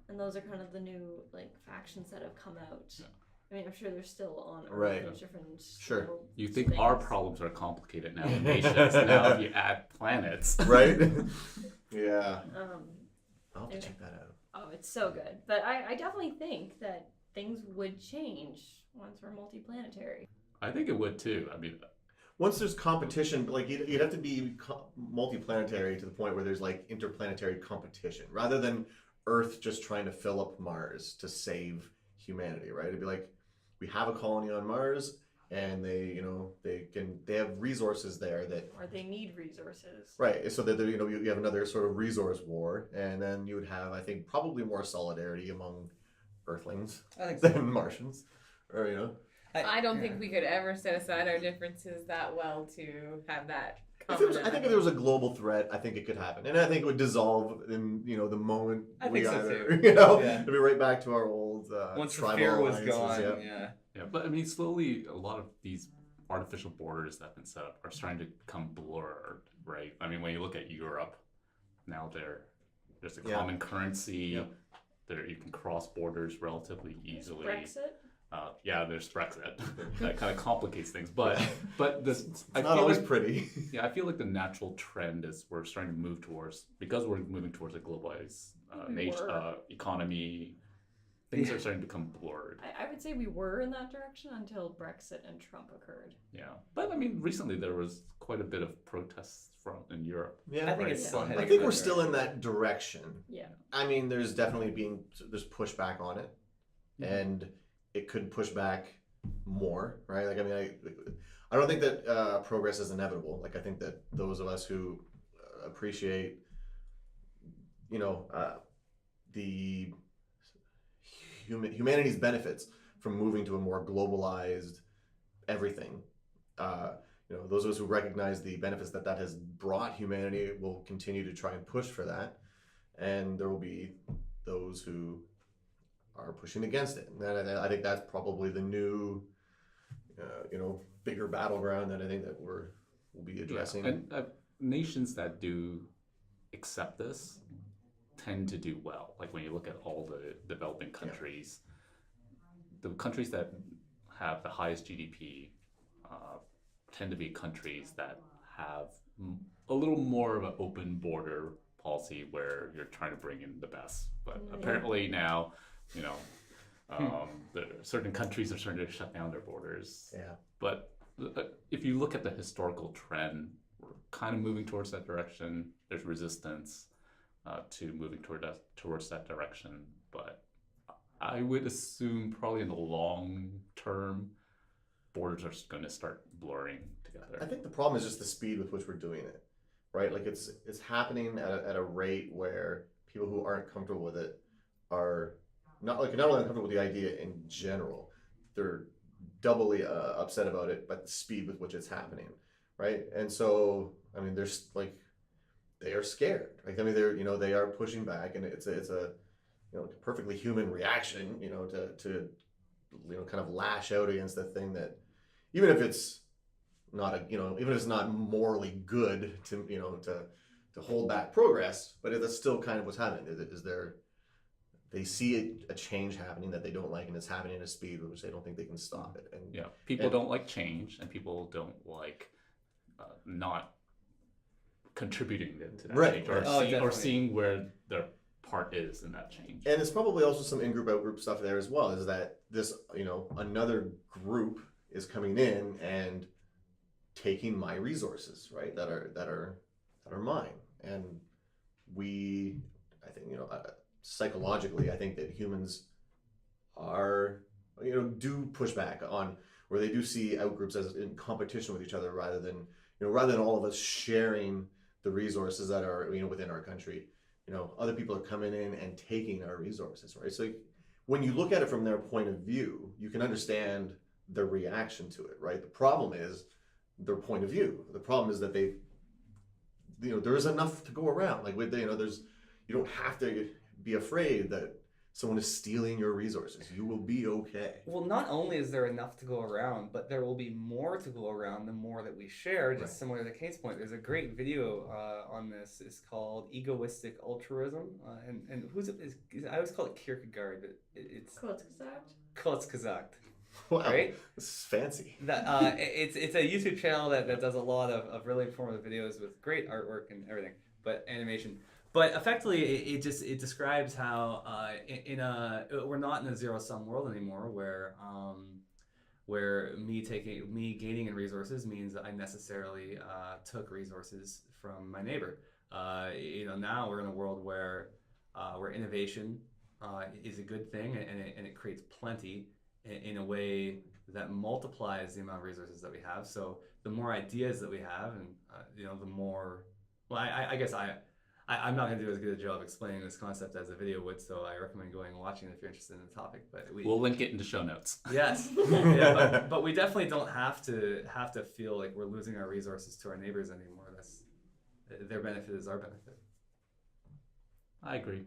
Speaker 2: And those are kind of the new, like, factions that have come out.
Speaker 3: Yeah.
Speaker 2: I mean, I'm sure they're still on Earth.
Speaker 4: Right.
Speaker 2: There's different
Speaker 4: Sure.
Speaker 2: little
Speaker 3: You think
Speaker 2: things.
Speaker 3: our problems are complicated now in nations. Now if you add planets.
Speaker 4: Right? Yeah. I'll have to
Speaker 2: Okay.
Speaker 4: check that out.
Speaker 2: Oh, it's so good. But I definitely think that things would change once we're multiplanetary.
Speaker 3: I think it would too. I mean,
Speaker 4: Once there's competition, like you'd have to be multiplanetary to the point where there's like interplanetary competition rather than Earth just trying to fill up Mars to save humanity, right? It'd be like we have a colony on Mars and they have resources there that
Speaker 2: Or they need resources.
Speaker 4: right, so that you have another sort of resource war, and then you would have, I think, probably more solidarity among Earthlings
Speaker 6: I think so.
Speaker 4: than Martians, or
Speaker 1: I don't think we could ever set aside our differences that well to have that.
Speaker 4: I think if there was a global threat, I think it could happen, and I think it would dissolve in the moment
Speaker 6: I
Speaker 4: we
Speaker 6: think so
Speaker 4: either
Speaker 6: too. Yeah.
Speaker 4: it'd be right back to our old
Speaker 6: Once the
Speaker 4: tribal
Speaker 6: fear was
Speaker 4: alliances,
Speaker 6: gone,
Speaker 4: yeah.
Speaker 3: yeah, but I mean, slowly a lot of these artificial borders that have been set up are starting to become blurred, right? I mean, when you look at Europe, now there's a
Speaker 4: Yeah.
Speaker 3: common currency.
Speaker 4: Yeah.
Speaker 3: There you can cross borders relatively easily.
Speaker 2: Brexit.
Speaker 3: Yeah, there's Brexit. That kind of complicates things, but this
Speaker 4: It's
Speaker 3: I
Speaker 4: not
Speaker 3: feel
Speaker 4: always
Speaker 3: like,
Speaker 4: pretty.
Speaker 3: yeah, I feel like the natural trend is we're starting to move towards, because we're moving towards a globalized
Speaker 2: We were.
Speaker 3: economy. Things
Speaker 6: Yeah.
Speaker 3: are starting to become blurred.
Speaker 2: I would say we were in that direction until Brexit and Trump occurred.
Speaker 3: Yeah, but I mean, recently there was quite a bit of protests in Europe.
Speaker 4: Yeah,
Speaker 6: I think
Speaker 4: right.
Speaker 6: it's still
Speaker 2: Yeah.
Speaker 6: heading
Speaker 4: I think
Speaker 6: in
Speaker 4: we're
Speaker 6: that
Speaker 4: still in
Speaker 6: direction.
Speaker 4: that direction.
Speaker 2: Yeah.
Speaker 4: I mean, there's definitely there's pushback on it, and it could push back more, right? Like, I mean, I don't think that progress is inevitable. Like, I think that those of us who appreciate, the humanity's benefits from moving to a more globalized everything, those of us who recognize the benefits that has brought humanity will continue to try and push for that, and there will be those who are pushing against it. And I think that's probably the new, bigger battleground that I think that we'll be addressing.
Speaker 3: Yeah. And nations that do accept this tend to do well. Like when you look at all the developing countries, the countries that have the highest GDP tend to be countries that have a little more of an open border policy where you're trying to bring in the best. But apparently now, certain countries are starting to shut down their borders.
Speaker 4: Yeah.
Speaker 3: But if you look at the historical trend, we're kind of moving towards that direction. There's resistance to moving towards that direction. But I would assume probably in the long term, borders are going to start blurring together.
Speaker 4: I think the problem is just the speed with which we're doing it. right? Like it's happening at a rate where people who aren't comfortable with it are not only uncomfortable with the idea in general, they're doubly upset about it, but the speed with which it's happening, right? And so I mean, there's like they are scared, right? I mean, they are pushing back, and it's a perfectly human reaction, to kind of lash out against the thing that even if it's not even if it's not morally good to to hold back progress, but that's still kind of what's happening. Is there they see a change happening that they don't like, and it's happening at a speed which they don't think they can stop it. And
Speaker 3: Yeah, people don't like change, and people don't like not contributing to that
Speaker 4: Right.
Speaker 3: change, or,
Speaker 6: Oh,
Speaker 3: or
Speaker 6: definitely.
Speaker 3: seeing where their part is in that change.
Speaker 4: And it's probably also some in-group out-group stuff there as well, is that this another group is coming in and taking my resources, right, that are mine. And I think psychologically, I think that humans are do push back on where they do see outgroups as in competition with each other, rather than all of us sharing the resources that are within our country. Other people are coming in and taking our resources, right? So when you look at it from their point of view, you can understand their reaction to it, right? The problem is their point of view. The problem is that there is enough to go around. Like there's you don't have to be afraid that someone is stealing your resources. You will be okay.
Speaker 6: Well, not only is there enough to go around, but there will be more to go around the more that we share, just
Speaker 4: Right.
Speaker 6: similar to Kate's point. There's a great video on this. It's called Egoistic Altruism. And who's it? I always call it Kierkegaard, but it's
Speaker 2: Kurzgesagt.
Speaker 6: Kurzgesagt.
Speaker 4: Wow,
Speaker 6: Right?
Speaker 4: this is fancy.
Speaker 6: That it's a YouTube channel that does a lot of really informative videos with great artwork and everything, but animation. But effectively, it describes how we're not in a zero sum world anymore, where me gaining in resources means that I necessarily took resources from my neighbor. Now we're in a world where innovation is a good thing, and it creates plenty in a way that multiplies the amount of resources that we have. So the more ideas that we have, and the more. Well, I guess I'm not going to do as good a job explaining this concept as the video would, so I recommend going and watching it if you're interested in the topic. But
Speaker 3: We'll link it in the show notes.
Speaker 6: Yes, yeah, but we definitely don't have to feel like we're losing our resources to our neighbors anymore. Their benefit is our benefit.
Speaker 3: I agree.